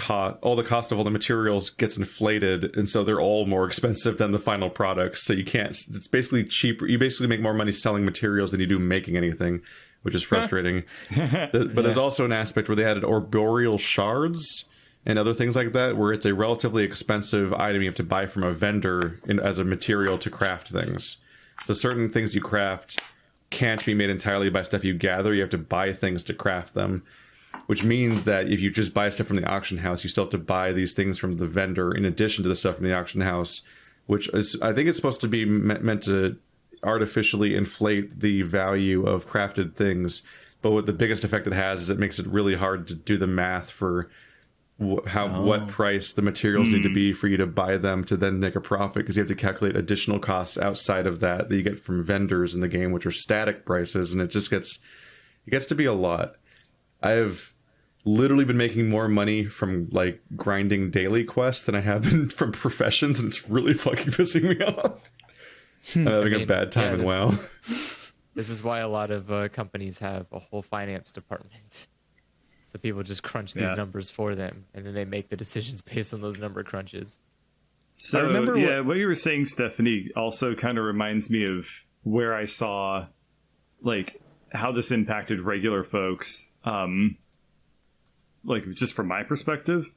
all the cost of all the materials gets inflated, and so they're all more expensive than the final products. So it's basically cheaper. You basically make more money selling materials than you do making anything, which is frustrating. But there's also an aspect where they added arboreal shards and other things like that, where it's a relatively expensive item you have to buy from a vendor as a material to craft things. So certain things you craft can't be made entirely by stuff you gather. You have to buy things to craft them, which means that if you just buy stuff from the auction house, you still have to buy these things from the vendor in addition to the stuff from the auction house, which is, I think it's supposed to be meant to artificially inflate the value of crafted things. But what the biggest effect it has is it makes it really hard to do the math for what price the materials need to be for you to buy them to then make a profit, because you have to calculate additional costs outside of that you get from vendors in the game, which are static prices, and it gets to be a lot. I've literally been making more money from like grinding daily quests than I have been from professions, and it's really fucking pissing me off. I'm having a bad time in WoW. This is why a lot of companies have a whole finance department. So people just crunch these numbers for them, and then they make the decisions based on those number crunches. So, I remember what you were saying, Stephanie, also kind of reminds me of where I saw, like, how this impacted regular folks, like, just from my perspective.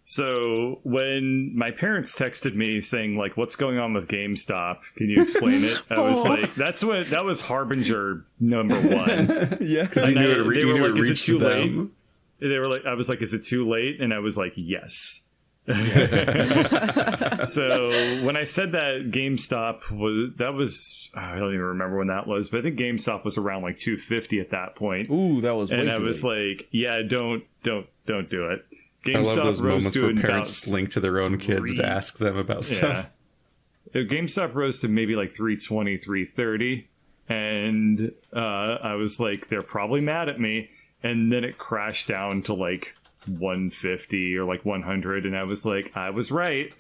So when my parents texted me saying, like, what's going on with GameStop? Can you explain it? I was like, that was Harbinger number one. Yeah, because you knew it is it too late? They were like, I was like, is it too late? And I was like, yes. So when I said that GameStop I don't even remember when that was, but I think GameStop was around like 250 at that point. Ooh, that was way and I too was late. like, yeah, don't do it. GameStop, I love those moments where parents link to their own kids to ask them about stuff. Yeah. GameStop rose to maybe like 320, 330, and I was like, they're probably mad at me. And then it crashed down to like 150 or like 100, and I was like, I was right.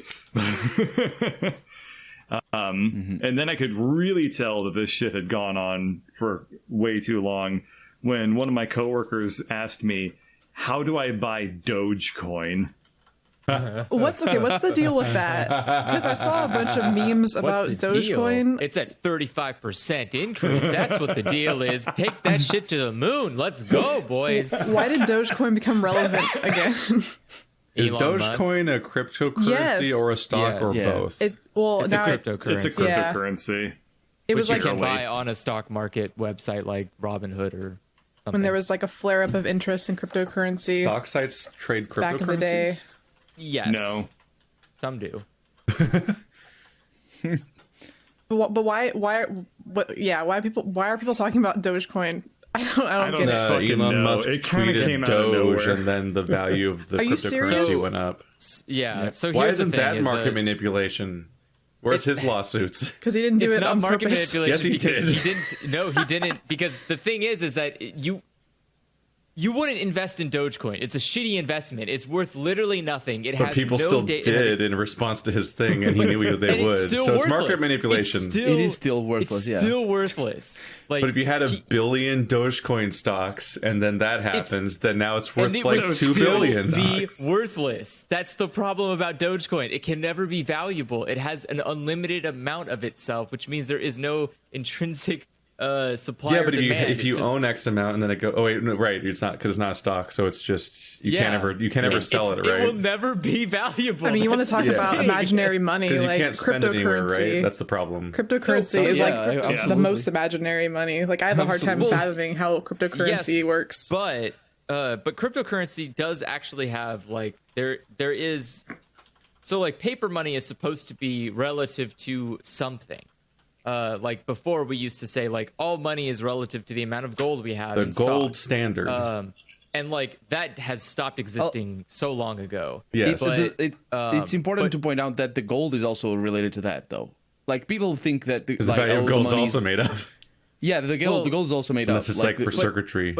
And then I could really tell that this shit had gone on for way too long when one of my coworkers asked me, how do I buy Dogecoin? What's the deal with that? Because I saw a bunch of memes about Dogecoin. Deal? It's at 35% increase. That's what the deal is. Take that shit to the moon. Let's go, boys. Why did Dogecoin become relevant again? Is Dogecoin a cryptocurrency or a stock or both? It's a cryptocurrency. It's a cryptocurrency. It was like you can buy on a stock market website like Robinhood or something. When there was like a flare up of interest in cryptocurrency. Stock sites trade cryptocurrencies? Back in the day. Yes. No. Some do. But why what? Yeah, why are people talking about Dogecoin? I don't get it. Elon Musk it tweeted came Doge, and then the value of the cryptocurrency went up. Yeah. So why isn't that market manipulation? Where's his lawsuits? Because he didn't do it on market purpose. manipulation. Yes, he did. He didn't. No, he didn't. Because the thing is that you wouldn't invest in Dogecoin. It's a shitty investment. It's worth literally nothing. It but has people no still did in response to his thing, and he knew they would. So it's market manipulation. It is still worthless. It's still worthless. Like, but if you had $1 billion Dogecoin stocks, and then that happens, then now it's worth like $2 billion. Be worthless. That's the problem about Dogecoin. It can never be valuable. It has an unlimited amount of itself, which means there is no intrinsic supply. Yeah, but demand. if you own X amount and then it go, oh wait, no, right, it's not because it's not a stock, so it's just you can't ever sell it, right? It will never be valuable. I mean, you want to talk about imaginary money, you like can't spend it anywhere, right? That's the problem. Cryptocurrency is like the most imaginary money. Like I have a hard time fathoming how cryptocurrency works. But cryptocurrency does actually have like there is, so like paper money is supposed to be relative to something. Like before we used to say like all money is relative to the amount of gold we have. The in gold stock. standard. And like that has stopped existing so long ago. Yes. It's important to point out that the gold is also related to that, though. Like people think that the value of gold is also made up. Yeah, the gold is also made up. Unless it's like for circuitry.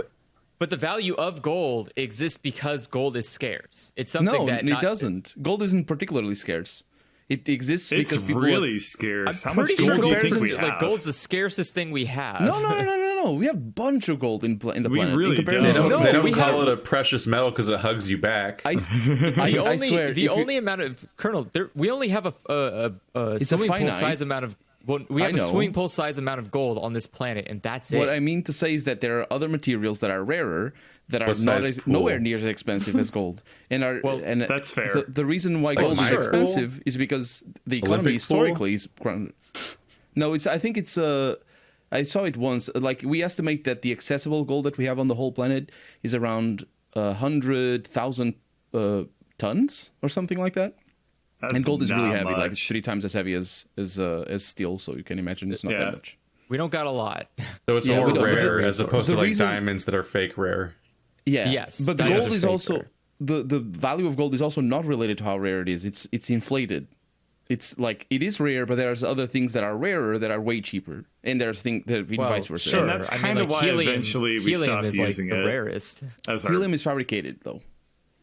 But the value of gold exists because gold is scarce. It's something that it doesn't. Gold isn't particularly scarce. It exists because it's people really scarce. How much sure gold do you think we have? Like gold's the scarcest thing we have. No. We have a bunch of gold in the planet. Really don't. They don't call it a precious metal because it hugs you back. I swear. The only amount of Colonel, we only have a swimming pool size amount of. Well, we have a swimming pool size amount of gold on this planet, and that's it. What I mean to say is that there are other materials that are rarer, that are nowhere near as expensive as gold, and that's fair. The reason why gold is expensive is because the economy historically is. No, I think it's I saw it once. Like we estimate that the accessible gold that we have on the whole planet is around 100,000 tons or something like that. And gold is really heavy, like it's 3 times as heavy as steel. So you can imagine it's not that much. We don't got a lot. So it's more rare as opposed to like diamonds that are fake rare. Yeah. Yes. But the gold is also the value of gold is also not related to how rare it is. It's inflated. It's like it is rare, but there's other things that are rarer that are way cheaper, and there's things that vice versa. Sure, and that's kind of why eventually we stopped using the rarest. Helium is fabricated though.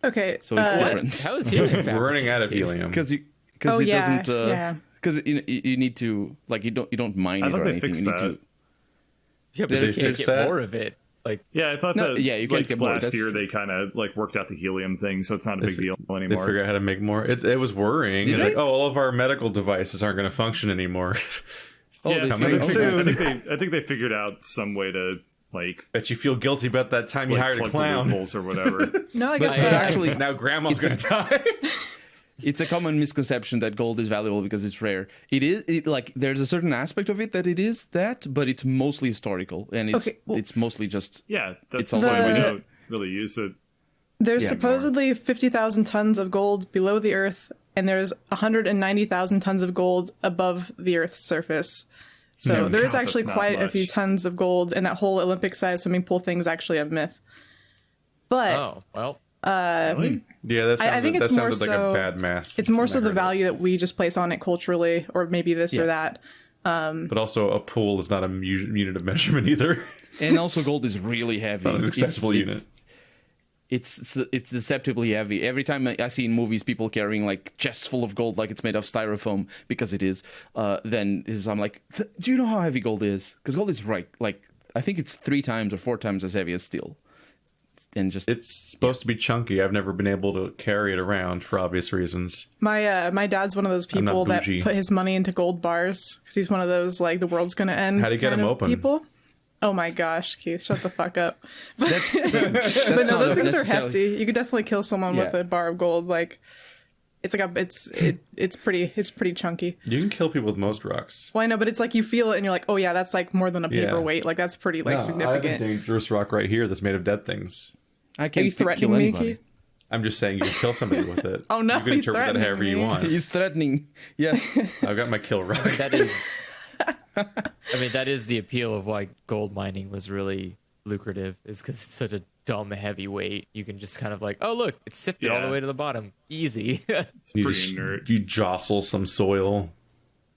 Okay, so it's different. How is helium fabricated? We're running out of helium because it doesn't. Because you need to like you don't mine it or anything. You need to. Yeah, but they can't get more of it. Like, yeah, I thought that you can't get more. Last year they kind of like worked out the helium thing, so it's not a big deal anymore. They figured out how to make more. It was worrying. It's like, all of our medical devices aren't going to function anymore. Coming soon. I think they figured out some way to like. Bet you feel guilty about that time you hired a clown or whatever. No, I guess actually now grandma's going to die. It's a common misconception that gold is valuable because it's rare. It is like there's a certain aspect of it that it is that, but it's mostly historical and it's mostly just that's why we don't really use it. There's supposedly 50,000 tons of gold below the Earth, and there's 190,000 tons of gold above the Earth's surface. So there is actually quite a few tons of gold, and that whole Olympic-sized swimming pool thing is actually a myth. But really? Yeah, I think that sounded like a bad math. It's more so the value that we just place on it culturally, or maybe this or that. But also, a pool is not a unit of measurement either. And also, gold is really heavy. It's not an accessible unit. It's deceptively heavy. Every time I see in movies people carrying like chests full of gold, like it's made of styrofoam, because it is. Then I'm like, do you know how heavy gold is? Because gold is like I think it's 3 times or 4 times as heavy as steel. And it's supposed to be chunky. I've never been able to carry it around for obvious reasons. My dad's one of those people that put his money into gold bars because he's one of those like the world's gonna end. How do you get them open? People. Oh my gosh, Keith, shut the fuck up. But no, those things are hefty. You could definitely kill someone with a bar of gold. Like it's like it's pretty chunky. You can kill people with most rocks. Well, I know, but it's like you feel it and you're like, oh yeah, that's like more than a paperweight. Like that's pretty significant. I have a dangerous rock right here that's made of dead things. I can't. Are you threatening me, Keith? I'm just saying you can kill somebody with it. Oh no, you can interpret that however you want. He's threatening. Yeah, I've got my kill rock. That is. I mean, that is the appeal of why gold mining was really lucrative, is because it's such a dumb heavy weight. You can just kind of like, oh look, it's sifted all the way to the bottom, easy. It's pretty inert. You jostle some soil.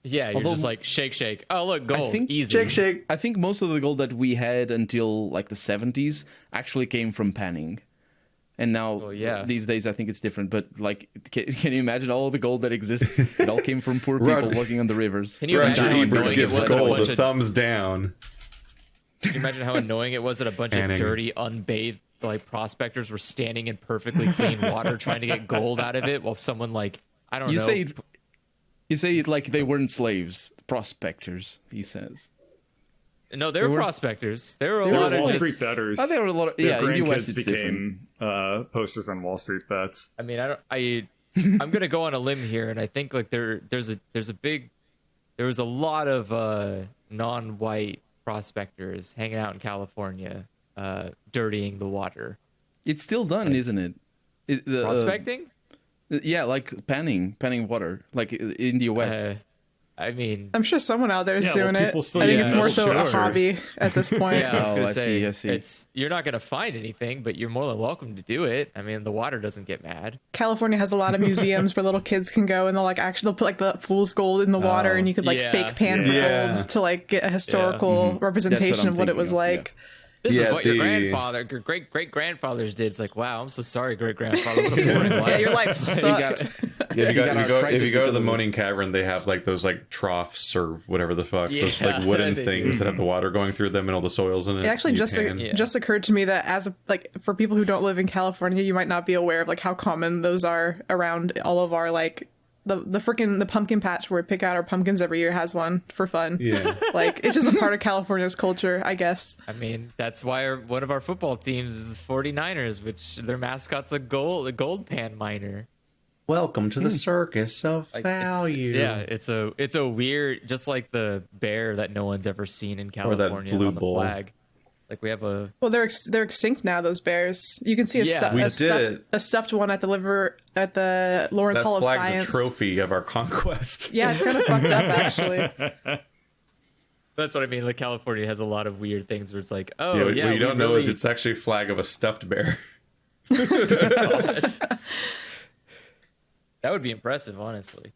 Yeah, you're just like shake. Oh look, gold, easy. Shake. I think most of the gold that we had until like the 70s actually came from panning. And now, these days, I think it's different. But like, can you imagine all the gold that exists? It all came from poor people working on the rivers. Can you imagine how annoying it was? Gold with thumbs down. Can you imagine how annoying it was that a bunch of dirty, unbathed like prospectors were standing in perfectly clean water trying to get gold out of it, while someone like you say it like they weren't slaves, prospectors. He says. No, they were prospecters. There were a lot of Wall Street bettors. Oh, there were a lot of in the US it's became posters on Wall Street Bets. I mean, I'm gonna go on a limb here, and I think like there was a lot of non-white prospectors hanging out in California, dirtying the water. It's still done, isn't it? Prospecting? Yeah, like panning water, like in the US. I mean, I'm sure someone out there is doing it. I think it's more so a hobby at this point. Yeah, I was gonna say, I see. You're not going to find anything, but you're more than welcome to do it. I mean, the water doesn't get mad. California has a lot of museums where little kids can go and they'll put like the fool's gold in the water, and you could like fake pan for gold to like get a historical representation of what it was like. This is what your great grandfathers did. It's like, wow, I'm so sorry, great grandfather. What a boring life. Yeah, your life sucked. If you go to the Moaning Cavern, they have like those like troughs or whatever the fuck, those like wooden things that have the water going through them and all the soils in it. It actually just occurred to me that for people who don't live in California, you might not be aware of like how common those are around all of our like the pumpkin patch where we pick out our pumpkins every year has one for fun. Yeah. Like, it's just a part of California's culture, I guess. I mean, that's why one of our football teams is the 49ers, which their mascot's a gold pan miner. Welcome to the circus of value. It's a weird, just like the bear that no one's ever seen in California on the flag. Like we have they're extinct now. Those bears. You can see a stuffed one at the Lawrence Hall of Science. That flag's a trophy of our conquest. Yeah, it's kind of fucked up actually. That's what I mean. Like California has a lot of weird things where it's like, what you don't know is it's actually a flag of a stuffed bear. That would be impressive, honestly.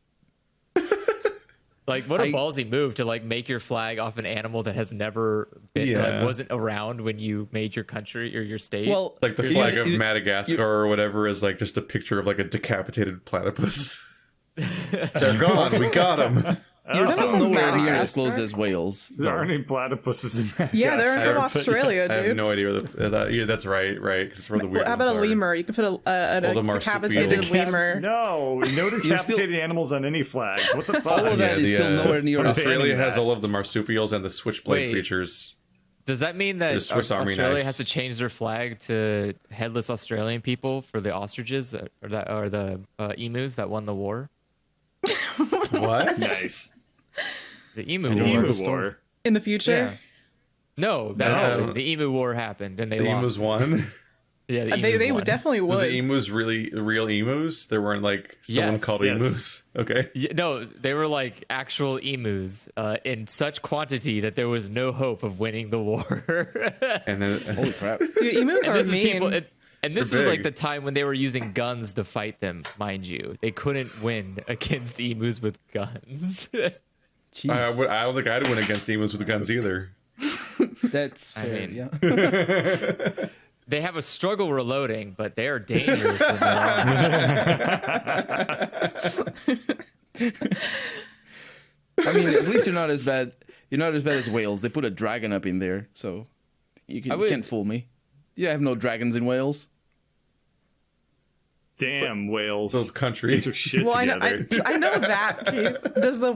Like, what a ballsy move to like make your flag off an animal that has never been, wasn't around when you made your country or your state. Well, like the flag of Madagascar or whatever is like just a picture of like a decapitated platypus. They're gone. We got them. You're still nowhere near as close as Wales. There aren't any platypuses in Madagascar. Yeah, they're from Australia, dude. I have no idea where that's right. Because it's where the weird How about a lemur? You could put a decapitated lemur. No decapitated animals on any flags. What the fuck? All of that is still nowhere near. Australia has all of the marsupials and the switchblade creatures. Does that mean that Australia has to change their flag to headless Australian people for the ostriches or the emus that won the war? What? Nice. The emu war. In the future? Yeah. No, the emu war happened and they lost. The emus won? Yeah, the emus they won. Definitely would. Were the emus really real emus? There weren't like someone called emus? Okay. Yeah, no, they were like actual emus in such quantity that there was no hope of winning the war. And then, holy crap. Dude, emus are mean. And this was like the time when they were using guns to fight them, mind you. They couldn't win against emus with guns. I don't think I'd win against emus with guns either. That's fair, yeah. They have a struggle reloading, but they are dangerous when they're I mean, at least you're not as bad. You're not as bad as Wales. They put a dragon up in there, so you can't fool me. You have no dragons in Wales. Damn, Wales. Those countries. Get your shit together. I know that, Keith. Does the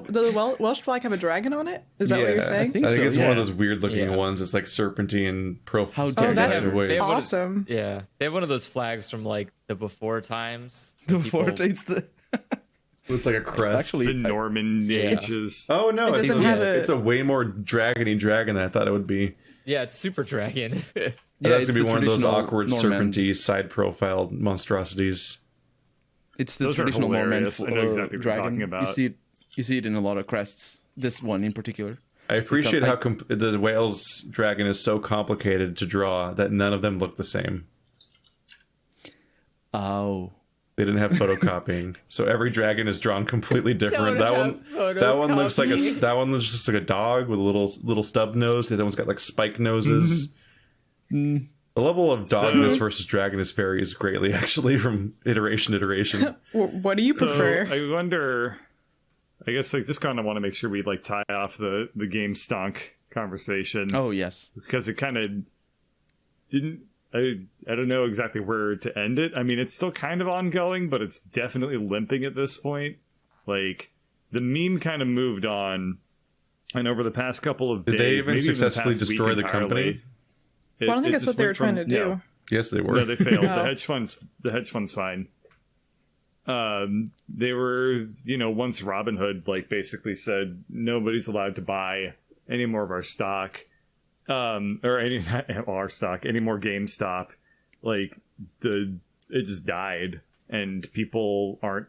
Welsh flag have a dragon on it? Is that what you're saying? I think it's one of those weird looking ones. It's like serpentine profile. Oh, that's awesome. They have one of those flags from like the before times. It's like a crest. Actually, the Norman ages. Oh no, it's a way more dragony dragon than I thought it would be. Yeah, it's super dragon. That's gonna be one of those awkward serpentine side profile monstrosities. It's the traditional Norman dragon. You're talking about. You see it in a lot of crests. This one in particular. I appreciate how the whale's dragon is so complicated to draw that none of them look the same. Oh. They didn't have photocopying, so every dragon is drawn completely different. That one looks like just like a dog with a little stub nose. The other one's got like spike noses. The level of dogness versus dragonness varies greatly, actually, from iteration to iteration. What do you prefer? I wonder. I guess I just kind of want to make sure we like tie off the game stunk conversation. Oh yes, because it kind of didn't. I don't know exactly where to end it. I mean, it's still kind of ongoing, but it's definitely limping at this point. Like, the meme kind of moved on, and over the past couple of days... Did they even successfully destroy the company? Well, I don't think that's what they were trying to do. Yeah. Yes, they were. No, they failed. The hedge fund's fine. They were, once Robinhood, like, basically said, nobody's allowed to buy any more of our stock. Or any our stock, any more GameStop, like it just died, and people aren't.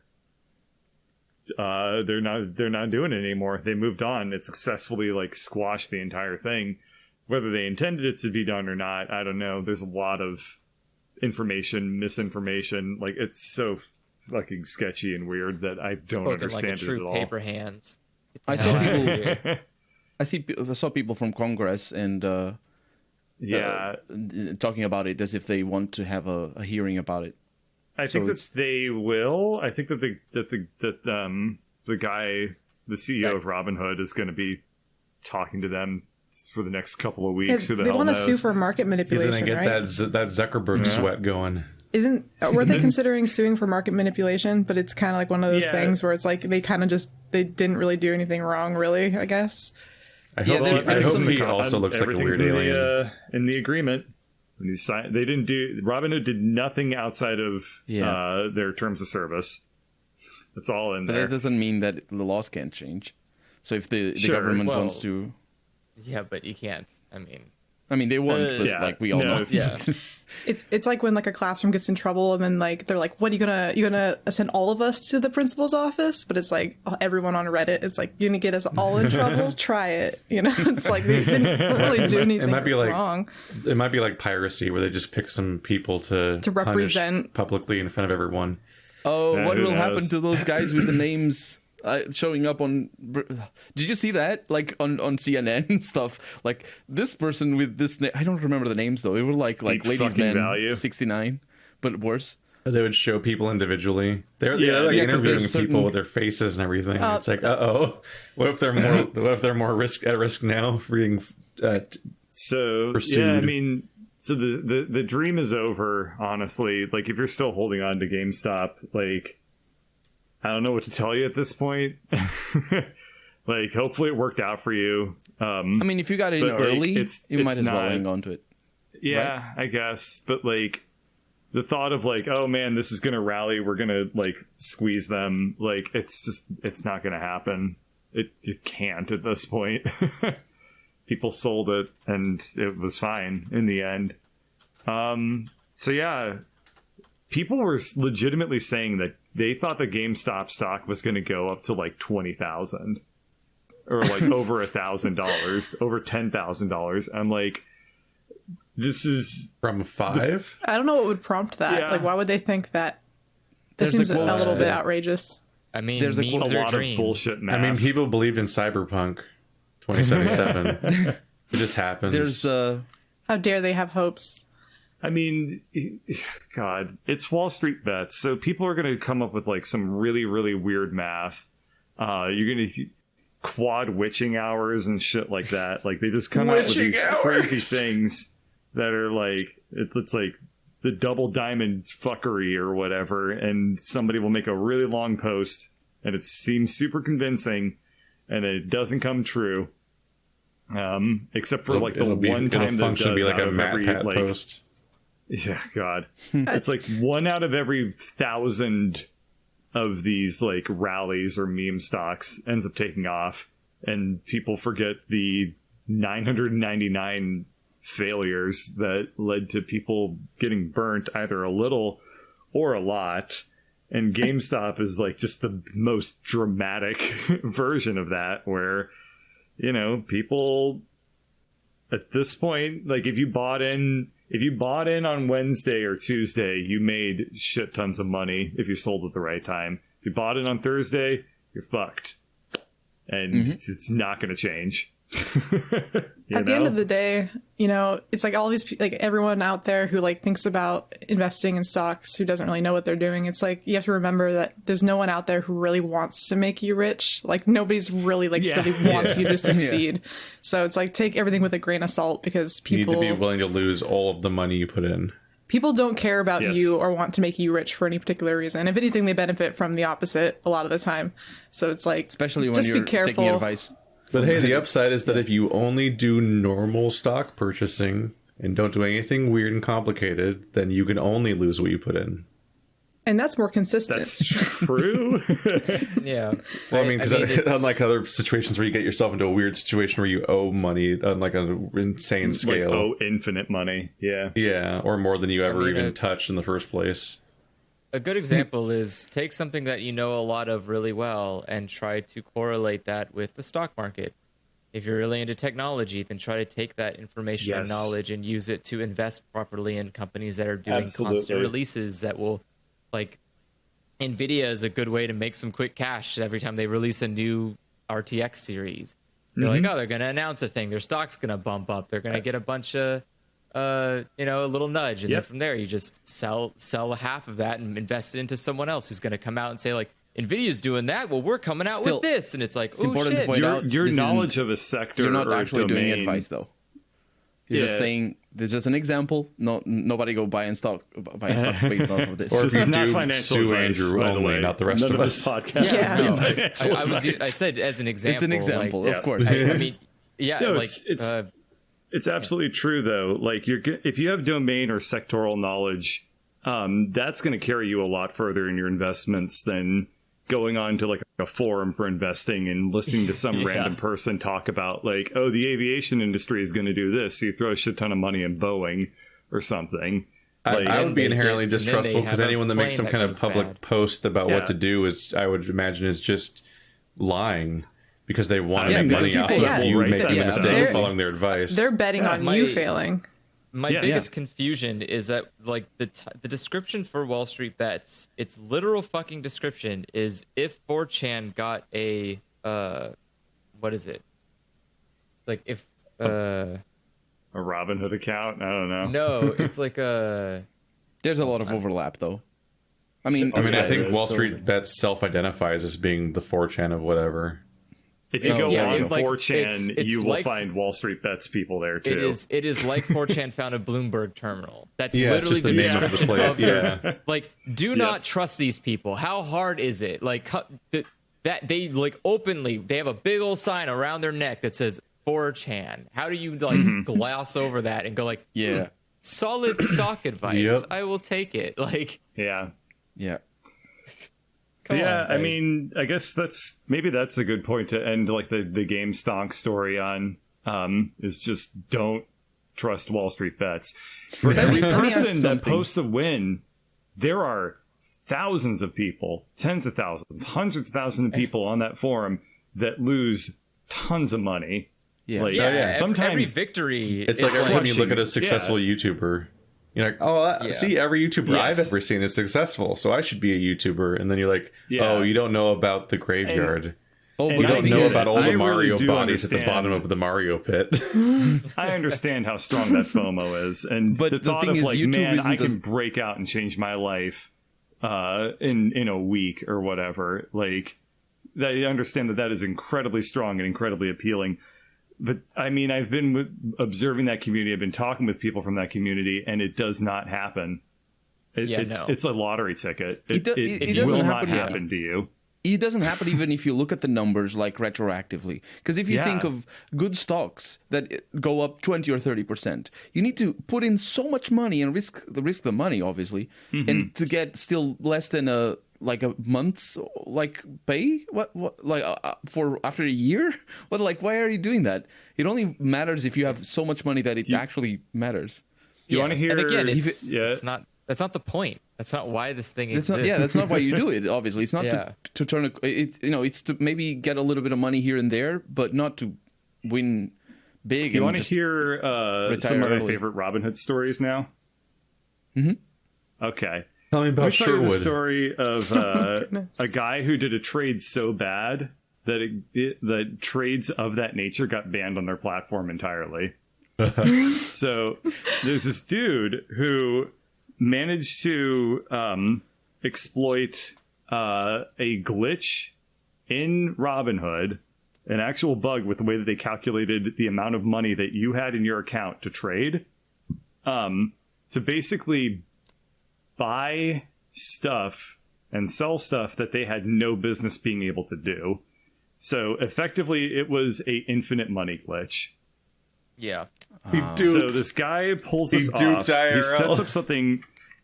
They're not doing it anymore. They moved on. It successfully like squashed the entire thing. Whether they intended it to be done or not, I don't know. There's a lot of misinformation. Like it's so fucking sketchy and weird that I don't understand it at all. Paper hands. I saw people. I saw people from Congress and talking about it as if they want to have a hearing about it. I think that they will. I think that the guy, the CEO of Robinhood, is going to be talking to them for the next couple of weeks. Yeah, they want to sue for market manipulation. He's going to get that Zuckerberg sweat going. Were they considering suing for market manipulation? But it's kind of like one of those things where it's like they didn't really do anything wrong, really, I guess. I hope he also looks like a weird alien. In the agreement, they didn't do. Robinhood did nothing outside of their terms of service. That's all in there. But that doesn't mean that the laws can't change. So if the government wants to, but you can't. I mean, they won't, but like we all know. Yeah. It's like when like a classroom gets in trouble and then like they're like, what are you gonna send all of us to the principal's office? But it's like everyone on Reddit, it's like, you're gonna get us all in trouble? Try it. It's like they didn't really do anything wrong. It might be like piracy where they just pick some people to represent publicly in front of everyone. Oh, what will happen to those guys with the names showing up on? Did you see that? Like on CNN and stuff. Like this person with this name. I don't remember the names though. It were like Ladies Man 69, but worse. They would show people individually. They're interviewing people with their faces and everything. It's like, what if they're more at risk now for being pursued? Yeah, I mean, so the dream is over. Honestly, like if you're still holding on to GameStop, like. I don't know what to tell you at this point. Like, hopefully it worked out for you. I mean, if you got in early, you might as well hang on to it. Yeah, right? I guess. But, like, the thought of, like, oh, man, this is going to rally. We're going to, like, squeeze them. Like, it's not going to happen. It can't at this point. People sold it, and it was fine in the end. So, yeah, people were legitimately saying that they thought the GameStop stock was going to go up to like 20,000 or like over $1,000, over $10,000. I'm like, this is from 5. I don't know what would prompt that. Yeah. Like, why would they think that? This seems a little bit outrageous. I mean, there's a lot of bullshit math. I mean, people believed in Cyberpunk 2077. It just happens. How dare they have hopes? I mean, God, it's WallStreetBets, so people are going to come up with like some really, really weird math. You're going to quad witching hours and shit like that. Like they just come up with these crazy things that are like it's like the double diamond fuckery or whatever, and somebody will make a really long post, and it seems super convincing, and it doesn't come true. Except for like the one time that does be like a Matt Pat like, post. Yeah, God. It's like 1 out of every 1,000 of these like rallies or meme stocks ends up taking off, and people forget the 999 failures that led to people getting burnt either a little or a lot. And GameStop is like just the most dramatic version of that, where people at this point, like if you bought in on Wednesday or Tuesday, you made shit tons of money if you sold at the right time. If you bought in on Thursday, you're fucked. And it's not going to change. At the end of the day, it's like all these, like everyone out there who like thinks about investing in stocks who doesn't really know what they're doing. It's like, you have to remember that there's no one out there who really wants to make you rich. Like nobody's really really wants you to succeed. So it's like, take everything with a grain of salt, because people you need to be willing to lose all of the money you put in. People don't care about you or want to make you rich for any particular reason. If anything, they benefit from the opposite a lot of the time. So it's like, especially when just you're be careful. taking advice. But hey, the upside is that if you only do normal stock purchasing and don't do anything weird and complicated, then you can only lose what you put in. And that's more consistent. That's true. Yeah. Well, I mean, because unlike other situations where you get yourself into a weird situation where you owe money on like an insane scale. Like owe infinite money. Yeah. Yeah, or more than you ever even touched in the first place. A good example is take something that you know a lot of really well and try to correlate that with the stock market. If you're really into technology, then try to take that information and knowledge and use it to invest properly in companies that are doing constant releases that will, like, NVIDIA is a good way to make some quick cash every time they release a new RTX series. You're like, oh, they're going to announce a thing. Their stock's going to bump up. They're going to get a bunch of a little nudge, and then from there you just sell half of that and invest it into someone else who's going to come out and say like, Nvidia's doing that, well, we're coming out with this, and it's like, it's important to point out your knowledge of a sector. You're not or actually domain. doing advice though. You're just saying there's just an example. No, nobody go buying stock based off of this. Or this if is you not do, financial sue advice, Andrew by the only, way. not the rest None of us. This podcast I said as an example. It's an example, like, of course. I mean, no, it's absolutely true though. Like if you have domain or sectoral knowledge, that's going to carry you a lot further in your investments than going on to like a forum for investing and listening to some random person talk about like, oh, the aviation industry is going to do this. So you throw a shit ton of money in Boeing or something. Like, I would be inherently distrustful because anyone that makes some kind of public post about what to do is, I would imagine, is just lying because they want to make money off of you making a mistake and following their advice. They're betting on you failing. My biggest confusion is that like the description for Wall Street Bets, its literal fucking description is if 4chan got a what is it? Like if a Robinhood account? I don't know. No, it's like a. There's a lot of overlap though. I mean, I think Wall Street Bets self-identifies as being the 4chan of whatever. If you go on 4chan, you will find Wall Street Bets people there too. It is like 4chan found a Bloomberg terminal. That's it's literally just the name of the play. Yeah. Like, do not trust these people. How hard is it? Like that they like openly they have a big old sign around their neck that says 4chan. How do you like gloss over that and go like, solid stock advice. I will take it. Like, yeah. I mean, I guess that's a good point to end like the GameStonk story on. Is just don't trust Wall Street Bets. For every person that posts a win, there are thousands of people, tens of thousands, hundreds of thousands of people on that forum that lose tons of money. Sometimes every victory. It's like every time you look at a successful YouTuber. You're like, see, every YouTuber I've ever seen is successful, so I should be a YouTuber. And then you're like, oh, you don't know about the graveyard. You don't know about all the Mario bodies at the bottom of the Mario pit. I understand how strong that FOMO is. But the thought of like, man, I can break out and change my life in a week or whatever. Like, I understand that is incredibly strong and incredibly appealing. But I mean, I've been observing that community. I've been talking with people from that community, and it does not happen. It's a lottery ticket. It will not happen to you. It doesn't happen even if you look at the numbers like retroactively. Because if you think of good stocks that go up 20 or 30%, you need to put in so much money and risk the money, obviously, and to get still less than a month's pay for after a year. Why are you doing that? It only matters if you have so much money that it actually matters. You want to hear? And again, it's not. That's not the point. That's not why this thing exists. That's not why you do it. Obviously, it's not to turn it. It's to maybe get a little bit of money here and there, but not to win big. Do you want to hear some of my favorite Robinhood stories now? Okay. Tell me about Sherwood. The story of a guy who did a trade so bad that the trades of that nature got banned on their platform entirely. So there's this dude who managed to exploit a glitch in Robinhood, an actual bug with the way that they calculated the amount of money that you had in your account to trade. To basically buy stuff and sell stuff that they had no business being able to do. So effectively, it was a infinite money glitch. Yeah. So this guy pulls this off. IRL. He sets up something.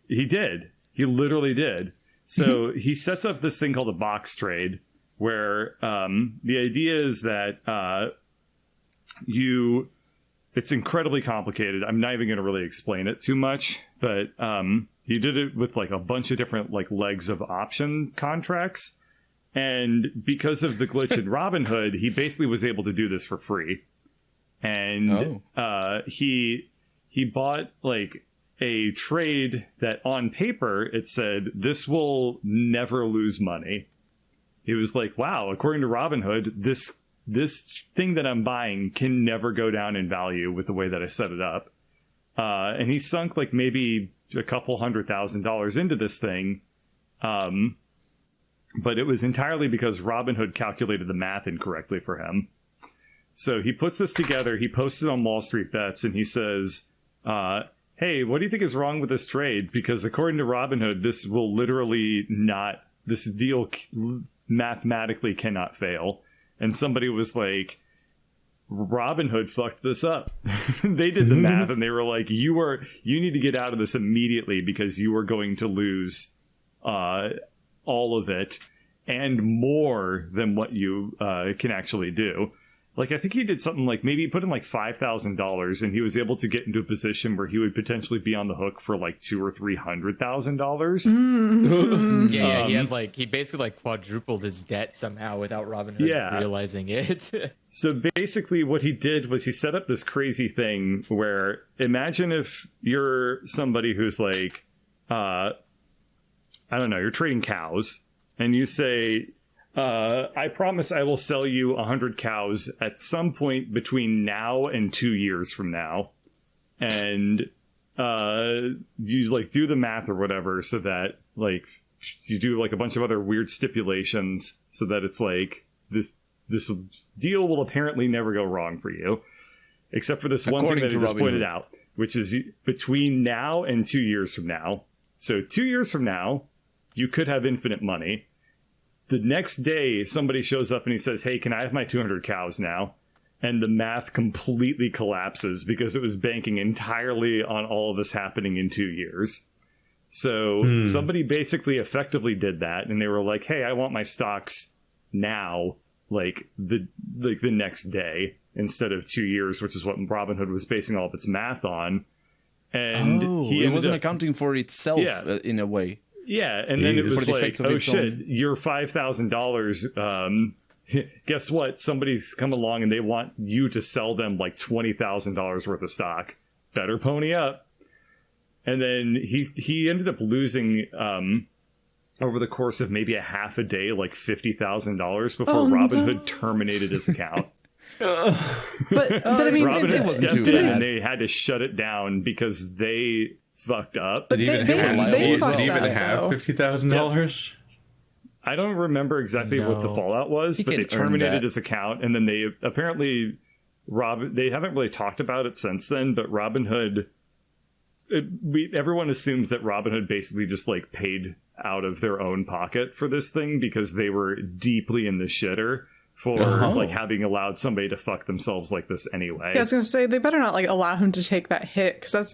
He did. He literally did. So he sets up this thing called a box trade, where the idea is that it's incredibly complicated. I'm not even going to really explain it too much, but he did it with like a bunch of different like legs of option contracts. And because of the glitch in Robinhood, he basically was able to do this for free. And he bought like a trade that on paper it said this will never lose money. It was like, wow, according to Robinhood, this thing that I'm buying can never go down in value with the way that I set it up. And he sunk like maybe a couple $100,000 into this thing. But it was entirely because Robinhood calculated the math incorrectly for him. So he puts this together, he posts it on WallStreetBets, and he says, hey, what do you think is wrong with this trade? Because according to Robinhood, this will literally not, this deal mathematically cannot fail. And somebody was like, Robinhood fucked this up. They did the math and they were like, you need to get out of this immediately because you are going to lose all of it and more than what you can actually do. Like, I think he did something like maybe he put in like $5,000 and he was able to get into a position where he would potentially be on the hook for like $200,000 or $300,000. Yeah, he basically like quadrupled his debt somehow without Robinhood realizing it. So basically what he did was he set up this crazy thing where imagine if you're somebody who's like, I don't know, you're trading cows and you say, I promise I will sell you 100 cows at some point between now and 2 years from now. And you like do the math or whatever so that like you do like a bunch of other weird stipulations so that it's like this deal will apparently never go wrong for you. Except for this one thing that I just pointed out, which is between now and 2 years from now. So 2 years from now, you could have infinite money. The next day, somebody shows up and he says, hey, can I have my 200 cows now? And the math completely collapses because it was banking entirely on all of this happening in 2 years. So somebody basically effectively did that. And they were like, hey, I want my stocks now, like the next day instead of 2 years, which is what Robinhood was basing all of its math on. And it wasn't accounting for itself in a way. Yeah, and then it was like, oh shit, your $5,000, guess what? Somebody's come along and they want you to sell them like $20,000 worth of stock. Better pony up. And then he ended up losing, over the course of maybe a half a day, like $50,000 before Robinhood terminated his account. But I mean, Robinhood stepped in and they had to shut it down because they fucked up. Did he even have $50,000? I don't remember exactly what the fallout was, but they terminated his account, and then they apparently they haven't really talked about it since then. But Robinhood, everyone assumes that Robinhood basically just like paid out of their own pocket for this thing because they were deeply in the shitter for like having allowed somebody to fuck themselves like this anyway. Yeah, I was gonna say they better not like allow him to take that hit because that's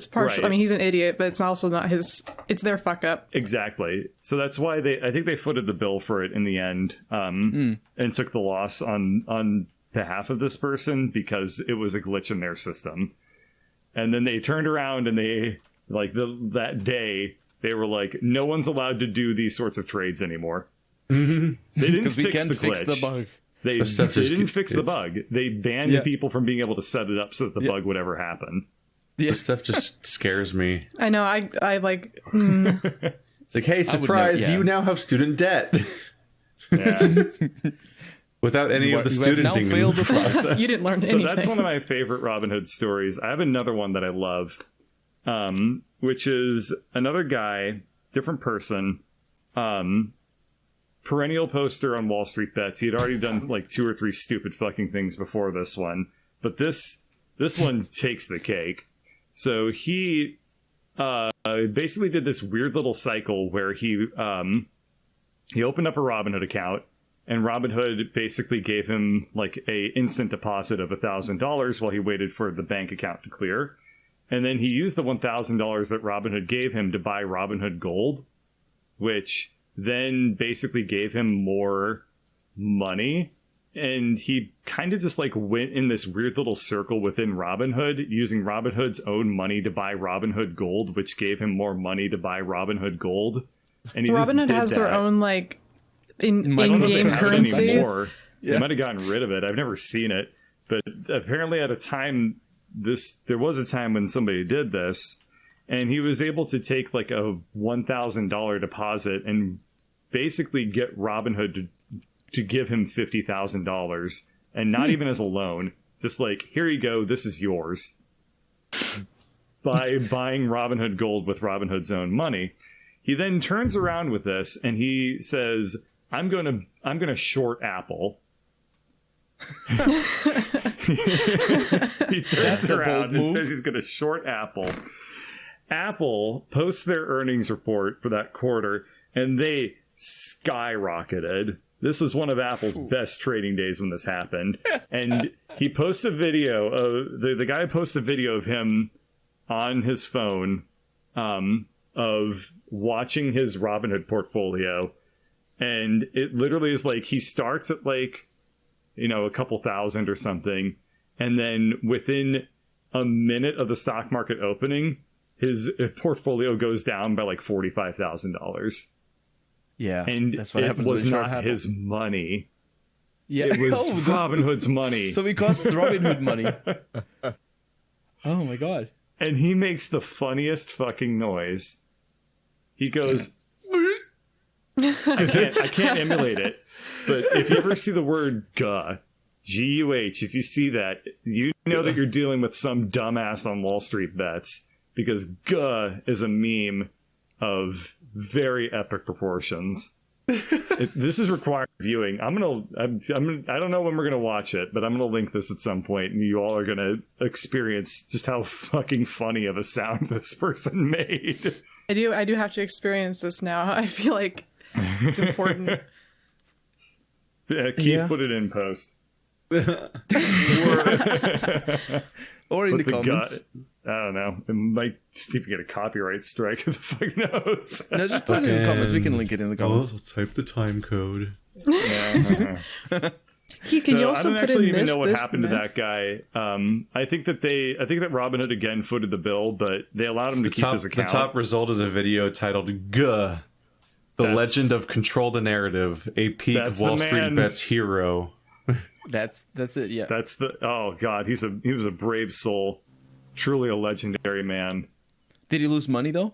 partial. Right. I mean, he's an idiot, but it's also not his. It's their fuck up. Exactly. So that's why I think they footed the bill for it in the end, and took the loss on behalf of this person because it was a glitch in their system. And then they turned around and they like that day they were like, no one's allowed to do these sorts of trades anymore. They didn't fix the glitch. Fix the bug. They didn't fix the bug. They banned people from being able to set it up so that the bug would ever happen. This stuff just scares me. I know. I like. It's like, hey, surprise! You now have student debt. Yeah. Without any of the studenting failed the process. You didn't learn so anything. That's one of my favorite Robinhood stories. I have another one that I love, which is another guy, different person, perennial poster on WallStreetBets. He had already done like 2 or 3 stupid fucking things before this one, but this one takes the cake. So he basically did this weird little cycle where he opened up a Robinhood account. And Robinhood basically gave him like a instant deposit of $1,000 while he waited for the bank account to clear. And then he used the $1,000 that Robinhood gave him to buy Robinhood Gold, which then basically gave him more money. And he kind of just like went in this weird little circle within Robinhood, using Robinhood's own money to buy Robinhood Gold, which gave him more money to buy Robinhood Gold. And he Robinhood has their own like in-game currency. They might have gotten rid of it. I've never seen it, but apparently at a time there was a time when somebody did this, and he was able to take like a $1,000 deposit and basically get Robinhood to give him $50,000, and not even as a loan, just like, here you go, this is yours, by buying Robinhood Gold with Robinhood's own money. He then turns around with this and he says, I'm gonna short Apple. He turns around and says he's gonna short Apple. Apple posts their earnings report for that quarter, and they skyrocketed. This was one of Apple's best trading days when this happened. And he posts a video of the guy posts a video of him on his phone of watching his Robinhood portfolio. And it literally is like he starts at like, a couple thousand or something. And then within a minute of the stock market opening, his portfolio goes down by like $45,000. Yeah. And that's what happens. It was not his money. Yeah. It was Robinhood's money. So it costs Robinhood money. Oh my God. And he makes the funniest fucking noise. He goes, I can't emulate it, but if you ever see the word guh, G-U-H, if you see that, you know that you're dealing with some dumbass on WallStreetBets, because guh is a meme of very epic proportions. This is required viewing. I don't know when we're gonna watch it, but I'm gonna link this at some point, and you all are gonna experience just how fucking funny of a sound this person made. I do have to experience this now. I feel like it's important. Yeah, Keith put it in post. Or in the comments. I don't know. It might even get a copyright strike. Who the fuck knows? No, just put it in the comments. We can link it in the comments. I'll type the time code. Yeah. Keith, can you also I don't put actually in even this, know what this, happened this? to that guy. I think that Robinhood again footed the bill, but they allowed him to keep his account. The top result is a video titled "Guh." The legend of Control the Narrative, a peak WallStreetBets hero. That's it. Yeah. That's oh god, he was a brave soul, truly a legendary man. Did he lose money though?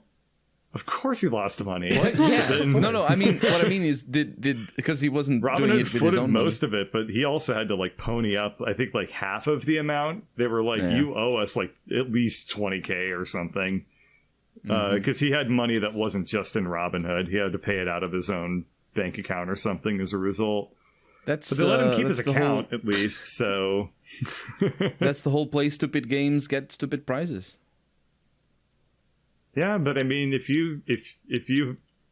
Of course he lost money. What? Yeah. No. I mean, what I mean is, did because he wasn't doing Robinhood it with his own most money. of it, but he also had to like pony up. I think like half of the amount. They were like, you owe us like at least $20,000 or something. Because he had money that wasn't just in Robinhood. He had to pay it out of his own bank account or something as a result. But they let him keep his account at least, so... That's the whole play stupid games, get stupid prizes. Yeah, but I mean, if you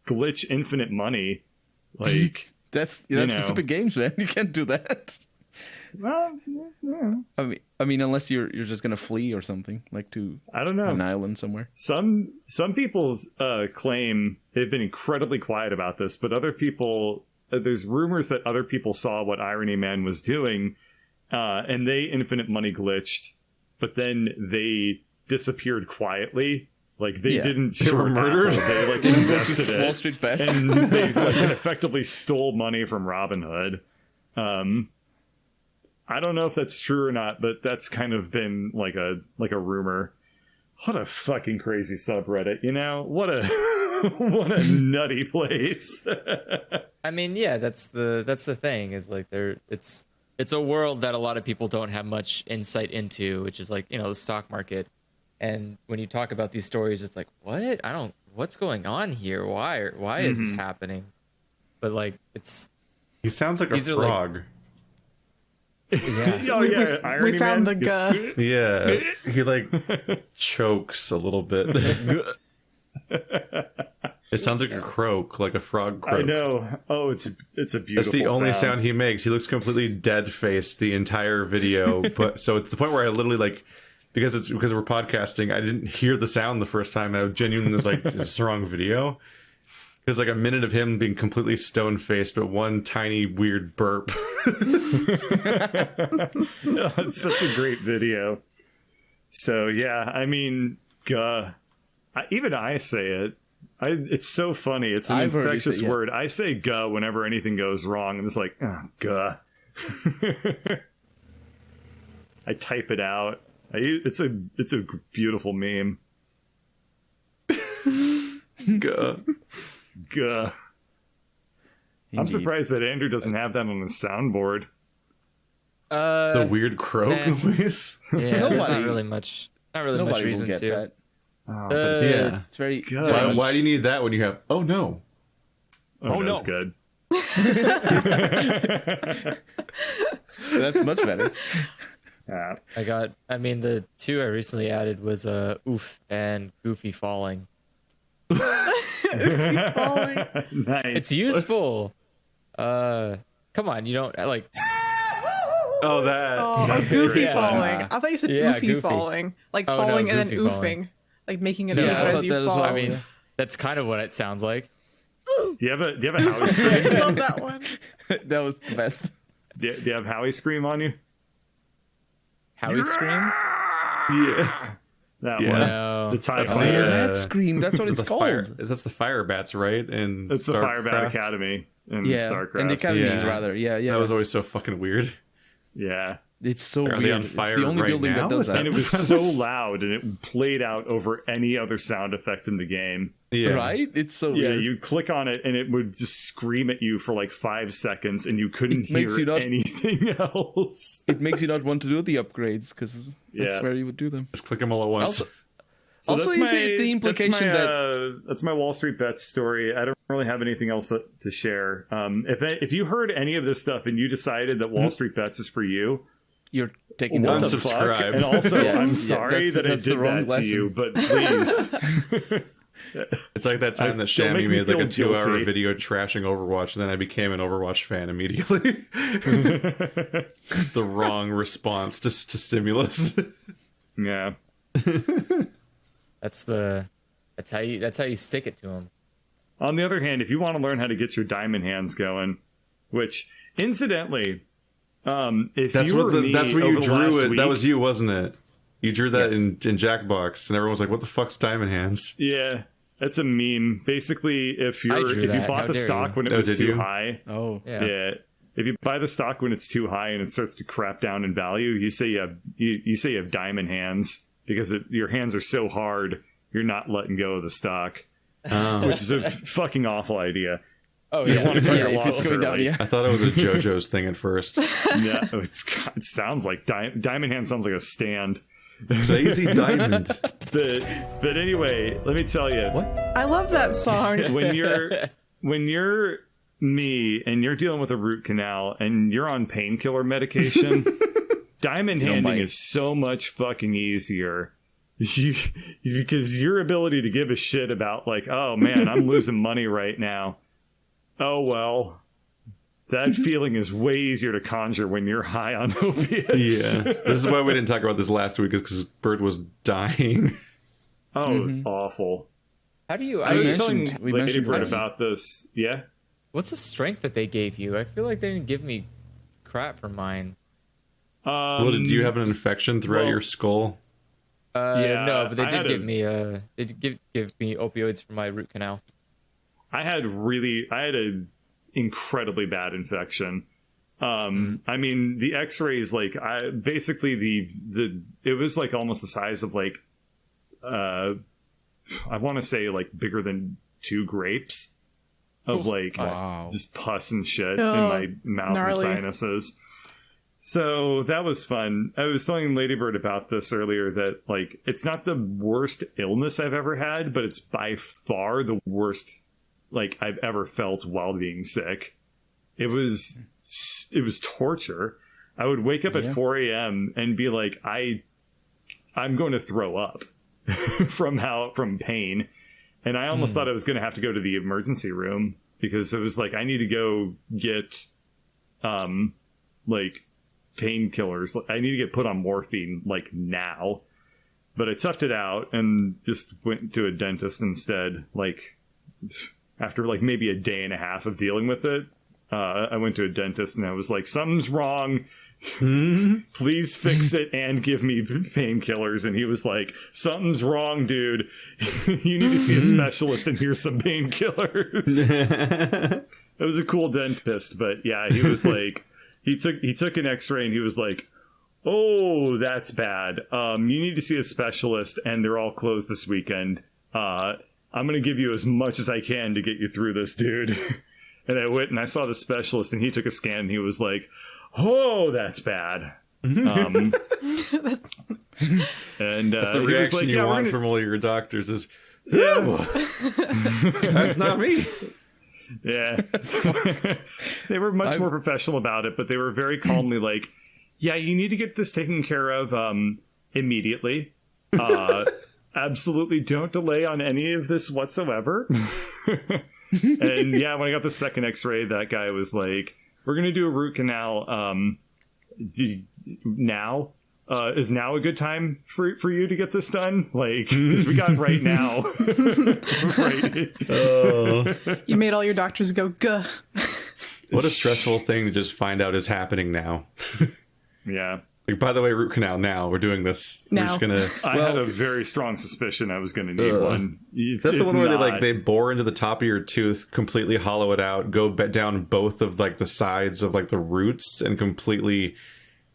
glitch infinite money, like... that's stupid games, man. You can't do that. Well, yeah. I mean, unless you're just gonna flee or something, like to I don't know, an island somewhere. Some people's claim they've been incredibly quiet about this, but other people, there's rumors that other people saw what Irony Man was doing, and they infinite money glitched, but then they disappeared quietly. Like they didn't. They were murdered. They like invested it. WallStreetBets. And they like effectively stole money from Robinhood. I don't know if that's true or not, but that's kind of been like a rumor. What a fucking crazy subreddit, you know? What a what a nutty place. I mean, yeah, that's the thing is like it's a world that a lot of people don't have much insight into, which is like, the stock market. And when you talk about these stories, it's like, what's going on here? Why is this happening? But like, he sounds like a frog. Yeah. We found the guh. Yeah, he like chokes a little bit. It sounds like a croak, like a frog croak. I know. Oh, it's a beautiful. That's the only sound he makes. He looks completely dead faced the entire video. But so it's the point where I literally like, because we're podcasting, I didn't hear the sound the first time, and I genuinely was like, "Is this the wrong video?" Because like a minute of him being completely stone faced, but one tiny weird burp. It's such a great video. So yeah, I mean, even I say it. It's so funny. It's an infectious word. I say "guh" whenever anything goes wrong. I'm just like, oh, "Guh." I type it out. It's a beautiful meme. Guh. Guh. I'm surprised that Andrew doesn't have that on his soundboard. The weird croak noise. Yeah, there's not really much reason to. That. Oh, It's very. Why do you need that when you have? Oh no. Oh no. That's good. That's much better. The two I recently added was oof and goofy falling. Goofy falling. Nice. It's useful. Come on, you don't like. Oh, that. Oh, that's goofy great. falling. I thought you said oofy goofy. falling, like Oh, falling no, and then goofy oofing, falling. like making an Yeah, oof I as you fall. I mean, that's kind of what it sounds like. Do you have a Howie scream? I love that one. That was the best. Do you have Howie scream on you? Howie scream? Yeah. That Yeah. one. No. The tie That's fight. the, That scream. That's what it's called. That's the fire bats, right? And It's the Firebat Academy in StarCraft. and the academy Yeah. rather. Yeah. That was always so fucking weird. Yeah. It's so Are weird. they on fire it's the only right building now? that does that. And it was so loud, and it played out over any other sound effect in the game. Yeah. Right? It's so Yeah, weird. you click on it, and it would just scream at you for like 5 seconds, and you couldn't It makes hear you not- anything else. It makes you not want to do the upgrades because Yeah. that's where you would do them. Just click them all at once. Also, is it the implication that's my Wall Street Bets story. I don't really have anything else to share. If you heard any of this stuff and you decided that Wall Street Bets is for you, You're taking what down the the fuck? Unsubscribe. And also, Yeah. I'm Yeah, sorry that I that's the did wrong that to lesson. you, but please. It's like that time that don't Shammy make me made like a feel 2-hour guilty. video trashing Overwatch, and then I became an Overwatch fan immediately. The wrong response to stimulus. Yeah. That's how you stick it to them. On the other hand, if you want to learn how to get your diamond hands going, which incidentally, if That's you what were me that's where you over the last drew it. week, That was you, wasn't it? You drew that Yes. in Jackbox, and everyone was like, "What the fuck's Diamond Hands?" Yeah, that's a meme. Basically, if you that. bought How the dare stock you. when it Oh, was did too you? high, Oh. yeah. If you buy the stock when it's too high and it starts to crap down in value, you say you have diamond hands because your hands are so hard you're not letting go of the stock, which is a fucking awful idea. Oh You want to tell Yeah, your if it's losses going down, early. yeah. I thought it was a JoJo's thing at first. Yeah, it sounds like diamond hand sounds like a stand. Lazy Diamond. But anyway, let me tell you, I love that song. when you're me and you're dealing with a root canal and you're on painkiller medication, diamond handing bite. is so much fucking easier. Because your ability to give a shit about like, oh man, I'm losing money right now. Oh well. That feeling is way easier to conjure when you're high on opiates. Yeah, this is why we didn't talk about this last week, is because Bird was dying. Oh, it was awful. How do you? I was mentioned- telling we Lady mentioned Bird that. about this. Yeah. What's the strength that they gave you? I feel like they didn't give me crap for mine. Well, did you have an infection throughout well- your skull? Yeah, No, but they I did had give me they did give me opioids for my root canal. I had an incredibly bad infection. I mean, the X-rays, like, basically it was like almost the size of like, I want to say like bigger than 2 grapes of like just pus and shit in my mouth and sinuses. So that was fun. I was telling Ladybird about this earlier, that like it's not the worst illness I've ever had, but it's by far the worst like I've ever felt while being sick. It was torture. I would wake up at 4 a.m. and be like, I'm going to throw up from pain. And I almost thought I was going to have to go to the emergency room, because it was like, I need to go get like painkillers. I need to get put on morphine like now. But I toughed it out and just went to a dentist instead. Like after like maybe a day and a half of dealing with it, I went to a dentist and I was like, something's wrong. Please fix it and give me painkillers. And he was like, something's wrong, dude. You need to see a specialist, and here's some painkillers. It was a cool dentist, but yeah, he was like, he took an x-ray and he was like, oh, that's bad. You need to see a specialist, and they're all closed this weekend. I'm going to give you as much as I can to get you through this, dude. And I went and I saw the specialist, and he took a scan and he was like, oh, that's bad. And that's the reaction like, you want from all your doctors is, yeah, that's not me. Yeah. They were much more professional about it, but they were very calmly like, yeah, you need to get this taken care of immediately. Absolutely don't delay on any of this whatsoever. And yeah, when I got the second x-ray, that guy was like, we're going to do a root canal now. Is now a good time for you to get this done? Like, because we got right now. Right. You made all your doctors go, guh. What a stressful thing to just find out is happening now. Yeah. Like, by the way, root canal now. We're doing this. Now. We're just gonna. I had a very strong suspicion I was going to need one. That's the one where they bore into the top of your tooth, completely hollow it out, go down both of like the sides of like the roots, and completely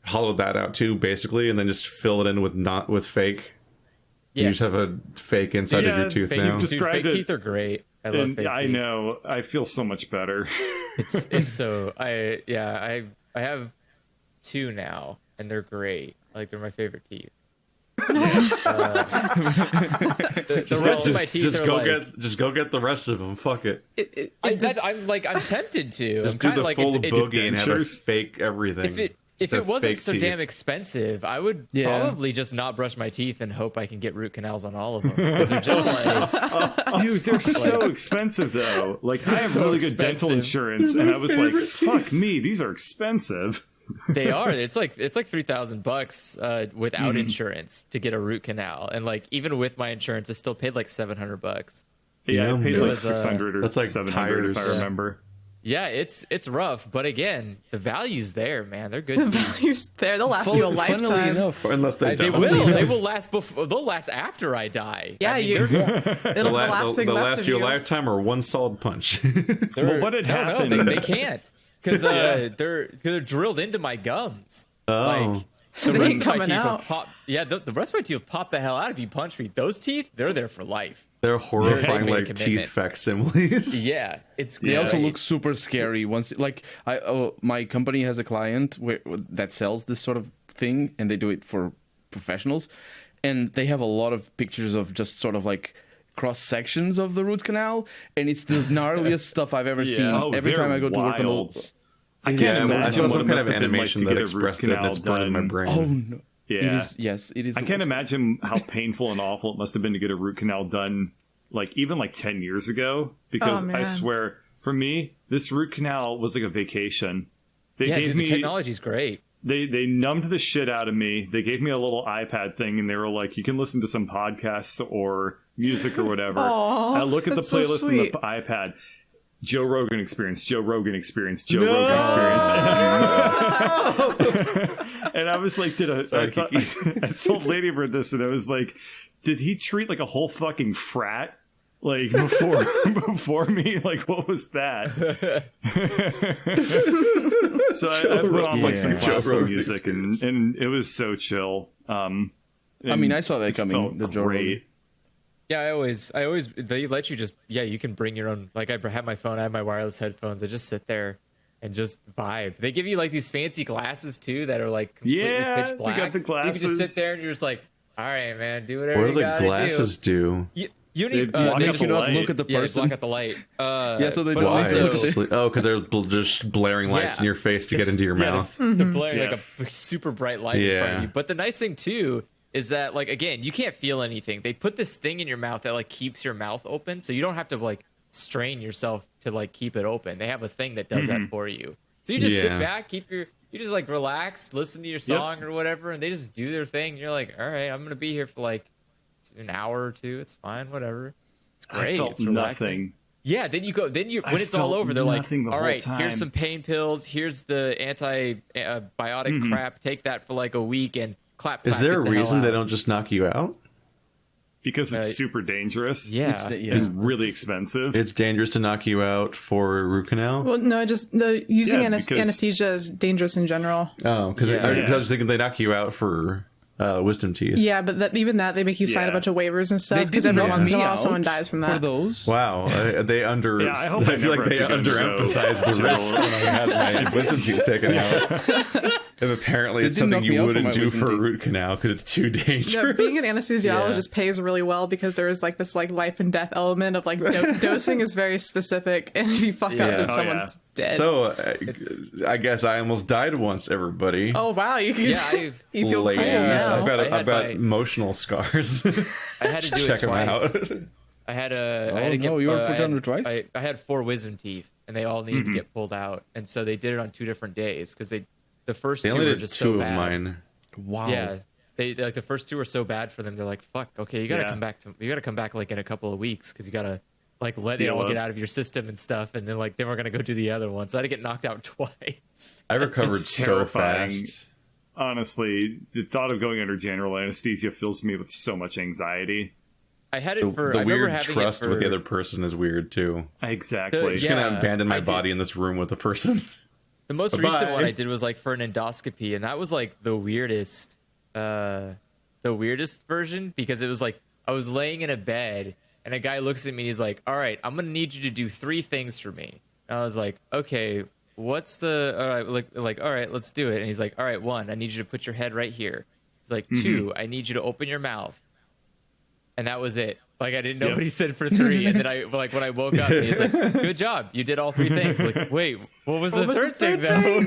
hollow that out too, basically, and then just fill it in with fake. Yeah. You just have a fake inside of your tooth now. Fake teeth are great. I love fake teeth. I know. I feel so much better. It's so I have 2 now, and they're great. Like, they're my favorite teeth. The rest of my teeth just are just go get the rest of them. Fuck it. I'm tempted to. Just do the full boogie and have a fake everything. If it wasn't so teeth. damn expensive, I would probably just not brush my teeth and hope I can get root canals on all of them. Because they're just like... Dude, they're so expensive, though. Like, I have really good dental insurance, and I was like, fuck me, these are expensive. They are. It's like $3,000 without insurance to get a root canal. And, like, even with my insurance, I still paid like $700. Yeah, I paid like 600 or that's like 700 if I remember. Yeah, it's rough, but again, the value's there, man. They're good. The value's there. They'll last you a lifetime. Unless they die. They will. They will last before. They'll last after I die. Yeah, it'll the last thing they'll left last of you a lifetime or one solid punch. Well, what had happened? No, they can't because they're drilled into my gums. Oh. The rest of my teeth will pop. Yeah, the rest of my teeth will pop the hell out if you punch me. Those teeth, they're there for life. They're horrifying, like teeth facsimiles. Yeah, it's. They also look super scary. Once, like, my company has a client that sells this sort of thing, and they do it for professionals, and they have a lot of pictures of just sort of like cross sections of the root canal, and it's the gnarliest stuff I've ever seen. Every time I go to work on I can't imagine. I saw some kind of animation that expressed it that's burned in my brain. Oh no. Yeah. It is. I can't imagine how painful and awful it must have been to get a root canal done, like even like 10 years ago. Because I swear, for me, this root canal was like a vacation. The technology's great. They numbed the shit out of me. They gave me a little iPad thing, and they were like, "You can listen to some podcasts or music or whatever." Aww, I look at the playlist on the iPad. Joe Rogan Experience, Joe Rogan Experience, Joe Rogan Experience. And I was like, I told Ladybird this, and I was like, did he treat like a whole fucking frat like before me. Like, what was that? So I put on like some classical music, and it was so chill. I mean, I saw that coming. The Joe Rogan. Yeah, I always they let you just you can bring your own. Like, I have my phone, I have my wireless headphones. I just sit there and just vibe. They give you like these fancy glasses too that are like completely pitch black. You got the glasses. You can just sit there and you're just like, all right, man, do whatever. What do you the glasses do? You need block out you cannot look at the person. block out the light. So they but don't also, because they're just blaring lights in your face to get into your mouth. They're blaring like a super bright light in front of you. But the nice thing too is that, like, again, you can't feel anything. They put this thing in your mouth that like keeps your mouth open, so you don't have to like strain yourself to like keep it open. They have a thing that does that for you. So you just sit back, you just like relax, listen to your song or whatever, and they just do their thing. You're like, all right, I'm gonna be here for like an hour or two. It's fine, whatever. It's great. I felt it's relaxing. nothing. Yeah, then you when it's all over, they're like, all right, here's some pain pills, here's the antibiotic crap. Take that for like a week and clap. Is there a reason they don't just knock you out? Because it's super dangerous. Yeah. It's really expensive. It's dangerous to knock you out for a root canal? Well, no, just using anesthesia is dangerous in general. Oh, because I was thinking they knock you out for wisdom teeth. Yeah, but even that, they make you sign a bunch of waivers and stuff, because every once in a while someone dies from that. For those? Wow. I feel like they underemphasize the risk when I had my wisdom teeth taken out. And apparently it's something you wouldn't do for a root canal because it's too dangerous. Yeah, being an anesthesiologist pays really well because there is like this like life and death element of like dosing is very specific, and if you fuck up, then someone's dead. So I guess I almost died once, everybody. Oh wow, you feel ladies. Now. I've got emotional scars. I had to do check it twice. them out. I had to get. You were put under twice. I had 4 wisdom teeth, and they all needed to get pulled out, and so they did it on 2 different days because the first 2 were just so bad. Of mine. Wow. Yeah, they like the first 2 were so bad for them. They're like, "Fuck, okay, you gotta come back like in a couple of weeks because you gotta like let it all get out of your system and stuff." And then we're gonna go do the other one. So I had to get knocked out twice. I recovered so fast. Honestly, the thought of going under general anesthesia fills me with so much anxiety. I had it for the weird trust with the other person is weird too. Exactly. I'm just gonna abandon my body in this room with a person. The most recent one I did was like for an endoscopy, and that was like the weirdest version because it was like I was laying in a bed and a guy looks at me and he's like, "All right, I'm gonna need you to do 3 things for me." And I was like, "Okay, what's the all right? All right, let's do it." And he's like, "All right, 1, I need you to put your head right here." He's like, 2, I need you to open your mouth. And that was it. Like, I didn't know what he said for 3. And then when I woke up, and he's like, "Good job, you did all 3 things." Like, wait, what was the third thing though? And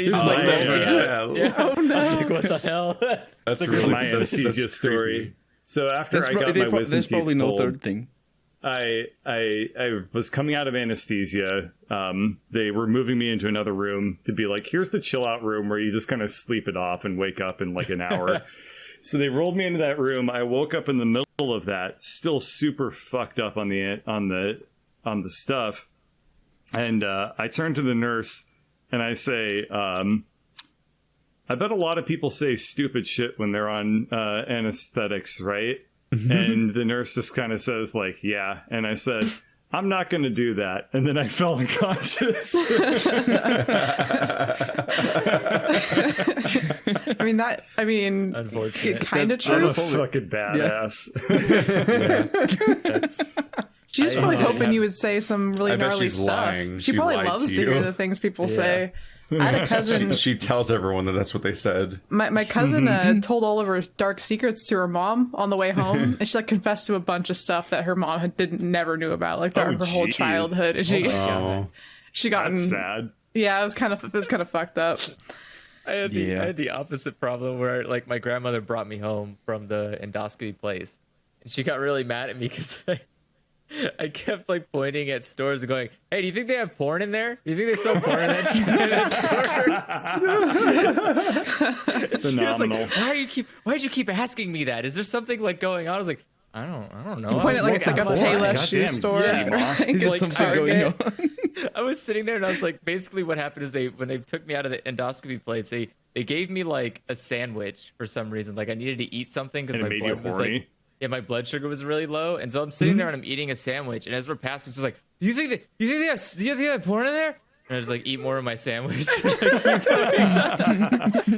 he's just like, "Oh no!" I was like, "What the hell?" That's really my anesthesia story. So after I got my wisdom there's teeth probably no pulled, third thing. I was coming out of anesthesia. They were moving me into another room to be like, "Here's the chill out room where you just kind of sleep it off and wake up in like an hour." So they rolled me into that room. I woke up in the middle of that, still super fucked up on the stuff. And I turn to the nurse and I say, "I bet a lot of people say stupid shit when they're on anesthetics, right?" And the nurse just kind of says like, "Yeah." And I said, "I'm not going to do that." And then I fell unconscious. Unfortunate. Kind of true. I'm a fucking badass. She's probably hoping you would say some really gnarly stuff. Lying. She probably loves to hear the things people say. I had a cousin. She tells everyone that that's what they said. My cousin told all of her dark secrets to her mom on the way home, and she like confessed to a bunch of stuff that her mom never knew about, like her whole childhood. And she got That's sad. Yeah, it was kind of fucked up. I had the opposite problem where like my grandmother brought me home from the endoscopy place, and she got really mad at me because I kept like pointing at stores and going, "Hey, do you think they have porn in there? Do you think they sell porn in that store?" Phenomenal. Like, why'd you keep asking me that? Is there something like going on? I was like, I don't know. You point at like it's like a Payless shoe store. There's like something going on. I was sitting there and I was like, basically what happened is when they took me out of the endoscopy place, they gave me like a sandwich for some reason. Like I needed to eat something because my blood was like, my blood sugar was really low, and so I'm sitting there and I'm eating a sandwich, and as we're passing, it's just like, do you think they have porn in there? And I just like eat more of my sandwich.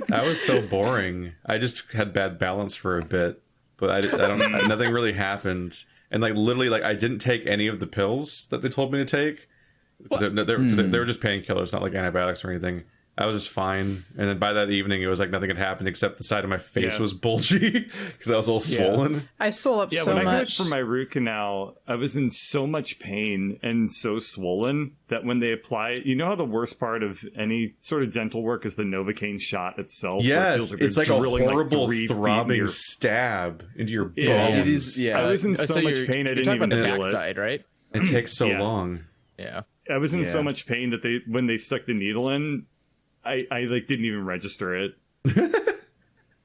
That was so boring. I just had bad balance for a bit, but I don't. Nothing really happened, and like literally, like I didn't take any of the pills that they told me to take. They were just painkillers, not like antibiotics or anything. I was just fine, and then by that evening, it was like nothing had happened except the side of my face was bulgy because I was all swollen. I swole up so when much. I got it for my root canal, I was in so much pain and so swollen that when they apply, you know how the worst part of any sort of dental work is the Novocaine shot itself. Yes, it's like a horrible throbbing stab into your bones. It is. Yeah, I was in so much pain I didn't even feel it. the backside, right? It takes so long. Yeah, I was in so much pain that when they stuck the needle in, I like didn't even register it.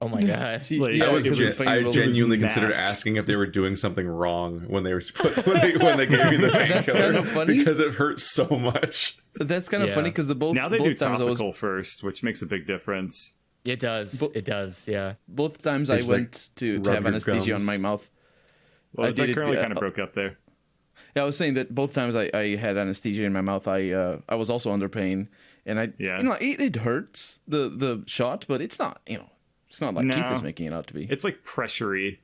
Oh my god! Like, I genuinely considered asking if they were doing something wrong when they were when they gave me the painkiller. That's kind of funny because it hurt so much. That's kind of funny because now they both do times topical first, which makes a big difference. It does. It does. Yeah. Both times I went to have anesthesia on my mouth. Well, I currently kind of broke up there. Yeah, I was saying that both times I had anesthesia in my mouth, I was also under pain, and it hurts the shot, but it's not it's not like Keith is making it out to be. It's like pressury.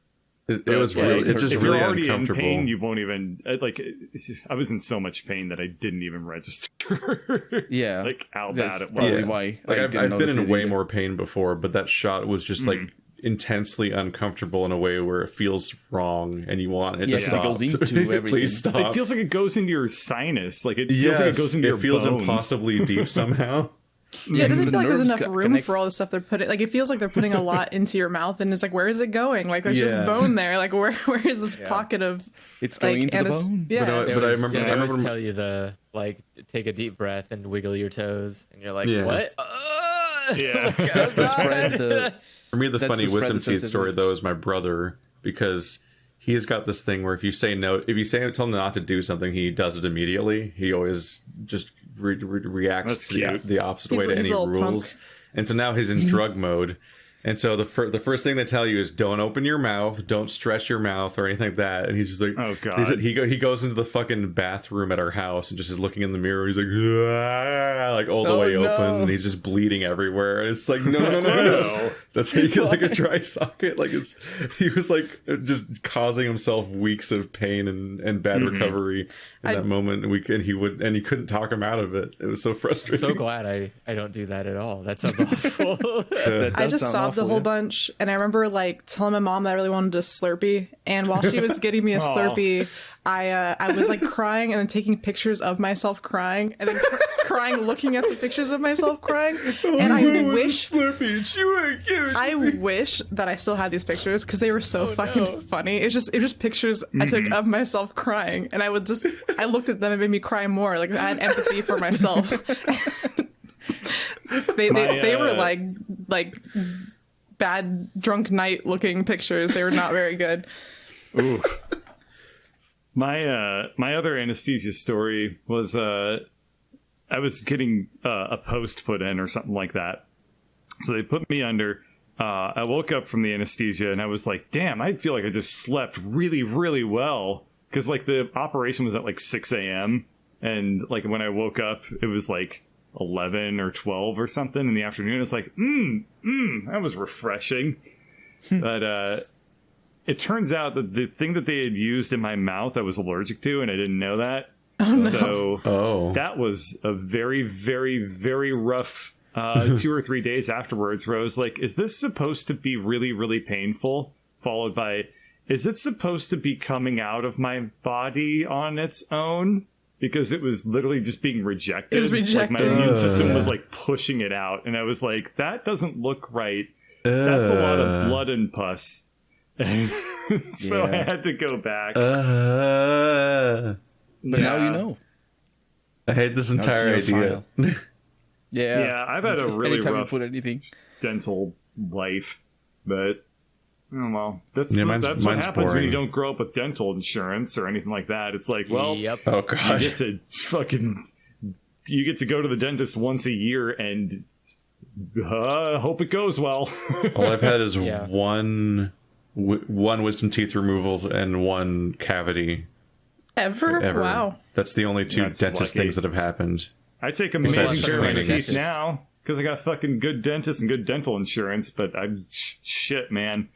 It was really. It's just if really you're already uncomfortable. in pain, you won't even like. I was in so much pain that I didn't even register. Yeah, like how bad it was. Why? Like I've been in way more pain before, but that shot was just like intensely uncomfortable in a way where it feels wrong and you want it to stop. It goes into everything. Please stop. It feels like it goes into your sinus. Like it feels like it goes into your bones. It feels impossibly deep somehow. Yeah, it doesn't feel like there's enough room for all the stuff they're putting. Like, it feels like they're putting a lot into your mouth, and it's like, where is it going? Like, there's just bone there. Like, where is this pocket of? It's going into the bone. Yeah, but I remember. I always tell you take a deep breath and wiggle your toes, and you're like, what? Yeah, that's the spread. For me, the funny wisdom teeth story though is my brother, because he's got this thing where if you say no, tell him not to do something, he does it immediately. He always just reacts to the opposite way to any rules. Punk. And so now he's in drug mode. And so the first thing they tell you is don't open your mouth, don't stretch your mouth or anything like that. And he's just like, oh god. He goes into the fucking bathroom at our house and just is looking in the mirror. He's like, like all the way open, and he's just bleeding everywhere. And it's like, no. That's how you get like a dry socket. Like he was like just causing himself weeks of pain and bad recovery in that moment. And he couldn't talk him out of it. It was so frustrating. I'm so glad I don't do that at all. That sounds awful. I just sobbed a whole bunch, and I remember like telling my mom that I really wanted a Slurpee, and while she was getting me a Slurpee, I was like crying and then taking pictures of myself crying, and then crying looking at the pictures of myself crying. And I wish that I still had these pictures because they were so fucking funny. It was just pictures I took of myself crying, and I looked at them and it made me cry more. Like I had empathy for myself. They were like bad drunk night looking pictures. They were not very good. Ooh. My other anesthesia story was I was getting a post put in or something like that. So they put me under. I woke up from the anesthesia and I was like, damn, I feel like I just slept really, really well. Because like the operation was at like 6 a.m. And like when I woke up, it was like 11 or 12 or something in the afternoon. It's like, that was refreshing. But it turns out that the thing that they had used in my mouth I was allergic to, and I didn't know that. Oh, no. So that was a very, very, very rough 2 or 3 days afterwards, where I was like, is this supposed to be really, really painful? Followed by, is it supposed to be coming out of my body on its own? Because it was literally just being rejected. It was rejected. Like my immune system was like pushing it out. And I was like, that doesn't look right. That's a lot of blood and pus. So I had to go back. But now you know. I hate this entire idea. Yeah, I've had a really rough you put anything. dental life. But, oh well, that's mine's what happens boring. when you don't grow up with dental insurance or anything like that. It's like, well, oh god, you get to go to the dentist once a year and hope it goes well. All I've had is one one wisdom teeth removals and one cavity. Ever? Wow. That's the only two dentist things that have happened. I take amazing care of my teeth dentist. now because I got fucking good dentists and good dental insurance, but shit, man.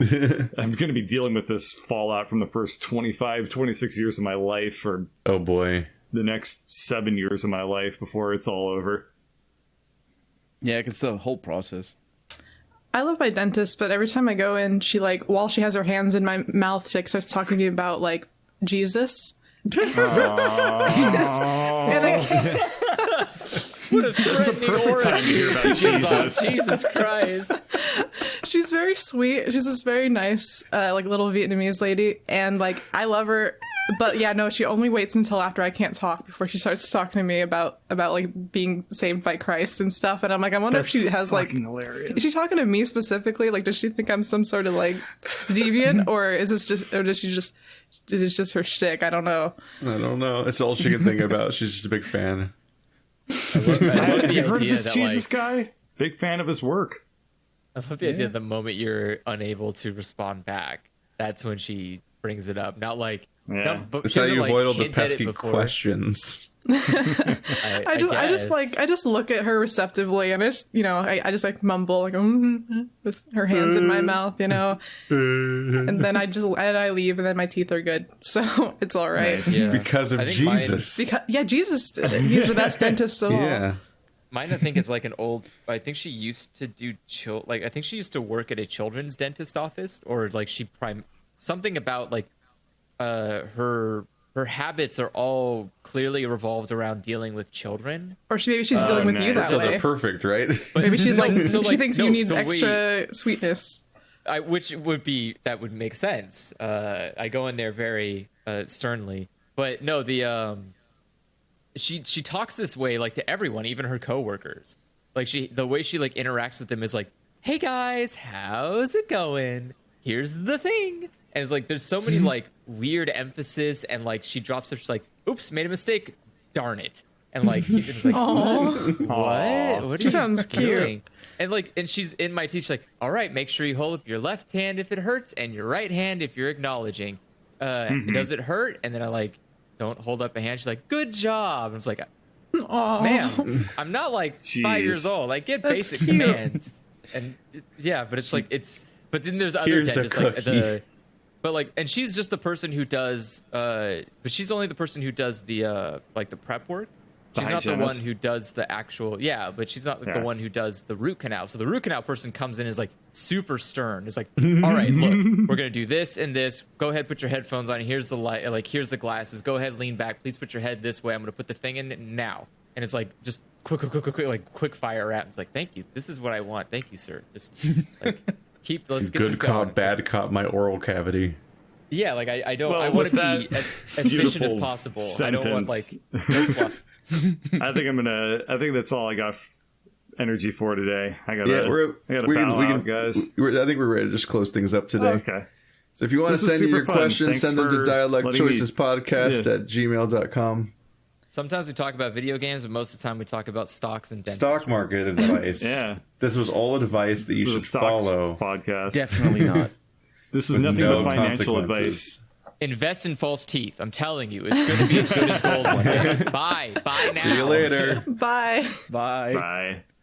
I'm going to be dealing with this fallout from the first 25, 26 years of my life, or oh boy, the next 7 years of my life before it's all over. Yeah, it's the whole process. I love my dentist, but every time I go in, she like, while she has her hands in my mouth, she like, starts talking to me about like Jesus. And what a threatening aura. Jesus Christ. She's very sweet. She's this very nice, like little Vietnamese lady, and like I love her. But yeah, no, she only waits until after I can't talk before she starts talking to me about like being saved by Christ and stuff. And I'm like, I wonder if she has like, hilarious. Is she talking to me specifically? Like, does she think I'm some sort of like deviant, or is this just, or does she just, is it just her shtick? I don't know. It's all she can think about. She's just a big fan. I love the heard of idea this that Jesus like, guy? Big fan of his work. I love the idea the moment you're unable to respond back, that's when she brings it up. Not like, Yeah. no, but That's she how doesn't, you like, avoid all the hint at it pesky before. questions. I just look at her receptively, and I just like mumble like with her hands in my mouth, and then I leave, and then my teeth are good, so it's all right. Nice. Yeah. Because of Jesus. Jesus did it. He's the best dentist of all. Yeah. Mine, I think, is like an old. I think she used to do I think she used to work at a children's dentist office, or like something about like her habits are all clearly revolved around dealing with children. Or maybe she's dealing with you that So way. they're perfect, right? But Maybe she's like, so, she thinks you need the extra sweetness. which that would make sense. I go in there very sternly, but no, she talks this way like to everyone, even her coworkers. Like the way she like interacts with them is like, "Hey guys, how's it going? Here's the thing." And it's like there's so many like weird emphasis, and like she drops it, she's like, "Oops, made a mistake. Darn it." And like it's like, what? She sounds doing? And she's in my teeth. She's like, "All right, make sure you hold up your left hand if it hurts, and your right hand if you're acknowledging. Does it hurt?" And then I like don't hold up a hand. She's like, "Good job." And it's like, "Ma'am, I'm not like 5 years old. I get basic commands." And yeah, but it's like But then there's other dentists like But like, and she's just the person who does. But she's only the person who does the like the prep work. She's not the one who does the actual. Yeah, but she's not the one who does the root canal. So the root canal person comes in and is like super stern. It's like, all right, look, we're gonna do this and this. Go ahead, put your headphones on. Here's the light. Like here's the glasses. Go ahead, lean back. Please put your head this way. I'm gonna put the thing in it now. And it's like just quick, like quick fire rap. It's like, thank you. This is what I want. Thank you, sir. Just like let's get good this cop, going. bad cop, my oral cavity. Yeah, like I don't. I want to be as efficient as possible. Sentence. I don't want like no fluff. I think that's all I got energy for today. I gotta bow out, guys. I think we're ready to just close things up today. Okay. So if you want to send in your questions, send them to dialogchoicespodcast@gmail.com. Sometimes we talk about video games, but most of the time we talk about stocks and dentistry. Stock market advice. Yeah. This was all advice that you should follow. Podcast. Definitely not. This is nothing but financial advice. Invest in false teeth. I'm telling you, it's going to be as good as gold one day. Bye. Bye now. See you later. Bye. Bye. Bye.